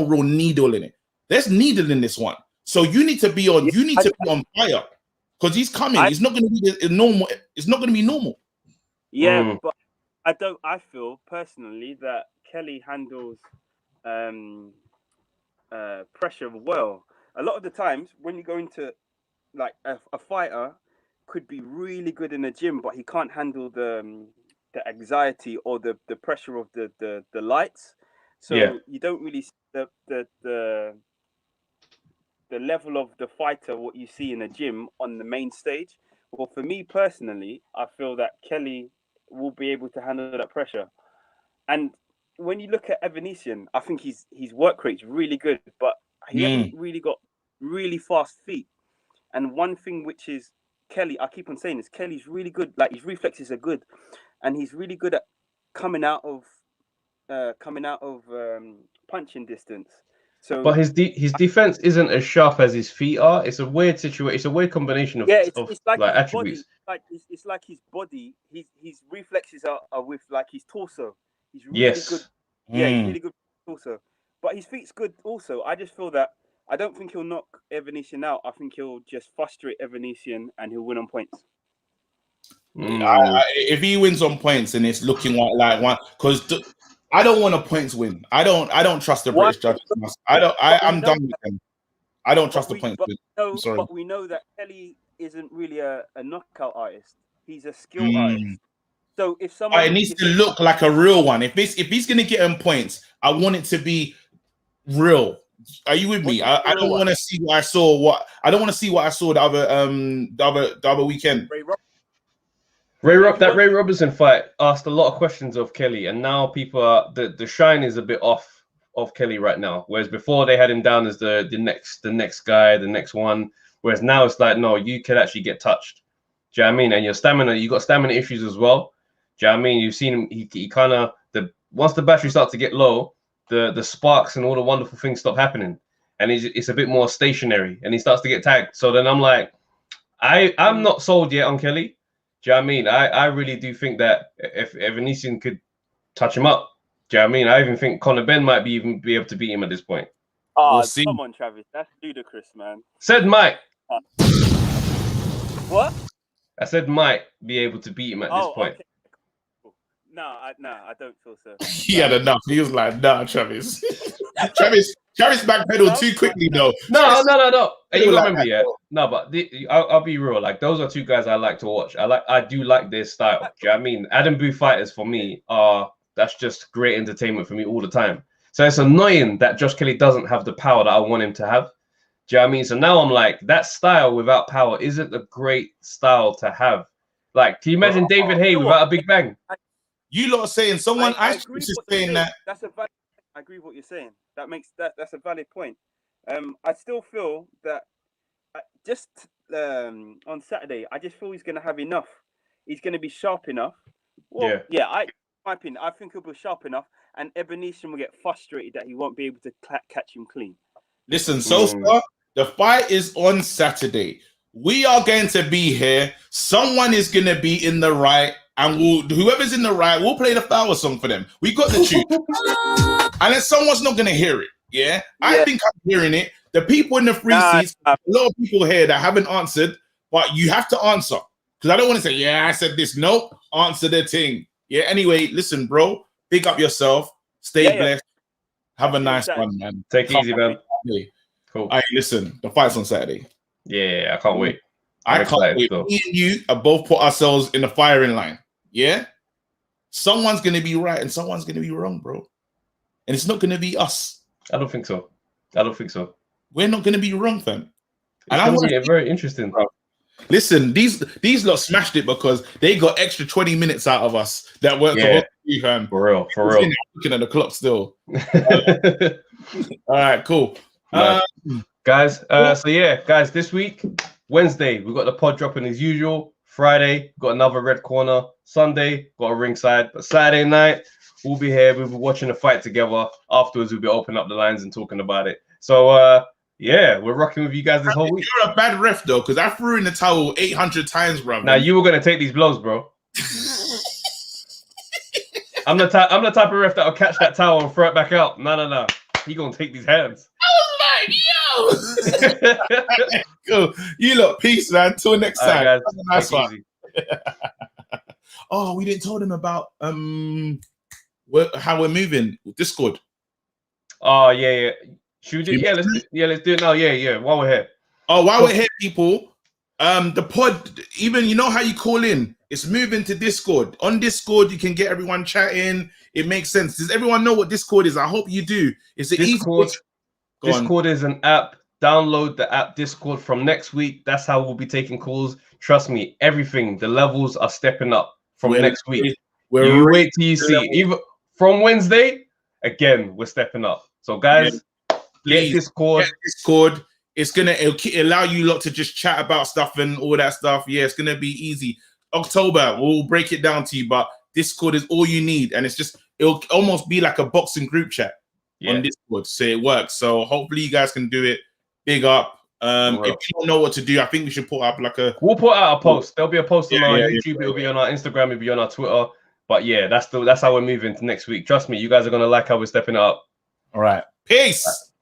real needle in it. There's needle in this one. So you need to be on, fire. Because he's coming. He's not going to be normal. It's not going to be normal. Yeah, but I feel personally that Kelly handles pressure well. A lot of the times when you go into like a fighter could be really good in the gym, but he can't handle the anxiety or the pressure of the lights. So you don't really see the level of the fighter what you see in a gym on the main stage. Well, for me personally, I feel that Kelly will be able to handle that pressure. And when you look at Evanesian, I think his work rate's really good, but he hasn't really got really fast feet. And one thing which is Kelly, I keep on saying this, Kelly's really good. Like his reflexes are good, and he's really good at coming out of punching distance. So, but his defense isn't as sharp as his feet are. It's a weird situation. It's a weird combination of it's like attributes. It's like his body. His reflexes are with like his torso. He's really good. Yeah, he's really good with torso. But his feet's good also. I just feel that I don't think he'll knock Evanesian out. I think he'll just frustrate Evanesian and he'll win on points. If he wins on points and it's looking like one, because I don't want a points win. I don't trust the British judges. I'm done with them. I don't trust the points win. I'm sorry. But we know that Kelly isn't really a knockout artist. He's a skill artist. So if someone, it needs to look like a real one. If he's gonna get him points, I want it to be real. Are you with me? I don't want to see what I saw. I don't want to see what I saw the other weekend. Ray Robinson fight asked a lot of questions of Kelly, and now people are the shine is a bit off of Kelly right now. Whereas before they had him down as the next guy, the next one. Whereas now it's like, no, you can actually get touched. Do you know what I mean? And your stamina, you got stamina issues as well. Do you know what I mean? You've seen him. He kind of once the battery starts to get low, the sparks and all the wonderful things stop happening, and it's a bit more stationary, and he starts to get tagged. So then I'm like, I'm not sold yet on Kelly. Do you know what I mean? I really do think that if Evanesian could touch him up, do you know what I mean? I even think Conor Benn might be able to beat him at this point. Oh, come on, Travis. That's ludicrous, man. Said might. What? I said might be able to beat him at this point. Okay. No, I don't feel so. He had enough. He was like, nah, Travis. Travis backpedaled too quickly, though. No. And you remember, yeah? No, but I'll be real. Like, those are two guys I like to watch. I do like their style. Do you know what I mean? Adam Booth fighters for me that's just great entertainment for me all the time. So it's annoying that Josh Kelly doesn't have the power that I want him to have. Do you know what I mean? So now I'm like, that style without power isn't a great style to have. Like, can you imagine David Haye without a big bang? You lot are saying I agree is saying that. That's a valid. I agree with what you're saying. That's a valid point. I still feel that just on Saturday, I just feel he's going to have enough. He's going to be sharp enough. Well, yeah. my opinion, I think he'll be sharp enough, and Ebenezer will get frustrated that he won't be able to catch him clean. Listen, Sosa, the fight is on Saturday. We are going to be here. Someone is going to be in the right, and whoever's in the right, we'll play the flower song for them. We got the tune. And then someone's not going to hear it. Yeah? I think I'm hearing it. The people in the free seats, a lot of people here that haven't answered, but you have to answer. Because I don't want to say, yeah, I said this. Nope. Answer the thing. Yeah. Anyway, listen, bro. Big up yourself. Stay blessed. Have a nice one, man. Take it easy, man. Cool. All right, listen. The fight's on Saturday. Yeah, I can't wait. I can't wait. Me and you have both put ourselves in the firing line. Yeah? Someone's going to be right and someone's going to be wrong, bro. And it's not going to be us. I don't think so. I don't think so. We're not going to be wrong, fam. And I want to get very interesting, bro. Listen, these lot smashed it because they got extra 20 minutes out of us that weren't supposed to be, fam. For real, for real. Looking at the clock still. All right, cool. Guys, so yeah, guys, this week, Wednesday, we got the pod dropping as usual. Friday, got another red corner. Sunday, got a ringside. But Saturday night, we'll be here. We'll be watching the fight together. Afterwards, we'll be opening up the lines and talking about it. So, yeah, we're rocking with you guys this whole week. You're a bad ref, though, because I threw in the towel 800 times, bro. Now, you were going to take these blows, bro. I'm the type of ref that'll catch that towel and throw it back out. No. He going to take these hands. I was like, yo! Cool. You look, peace, man. Till next time. Guys, nice one. Oh, we didn't tell them about how we're moving with Discord. Oh, yeah. Should we do? Let's do it now. Yeah. While we're here. Oh, while we're here, people. The pod, even you know how you call in, it's moving to Discord. On Discord, you can get everyone chatting. It makes sense. Does everyone know what Discord is? I hope you do. Is it Discord? easy? Discord is an app. Download the app Discord from next week. That's how we'll be taking calls. Trust me, everything. The levels are stepping up from next week. You wait till you see. Even from Wednesday, again, we're stepping up. So, guys. Get Discord. It's gonna allow you lot to just chat about stuff and all that stuff. Yeah, it's gonna be easy. October, we'll break it down to you, but Discord is all you need, and it'll almost be like a boxing group chat on Discord, so it works. So hopefully you guys can do it. Big up. If you don't know what to do, I think we should put up we'll put out a post. There'll be a post on our YouTube. It'll be on our Instagram. It'll be on our Twitter. But yeah, that's how we're moving to next week. Trust me, you guys are gonna like how we're stepping up. All right. Peace.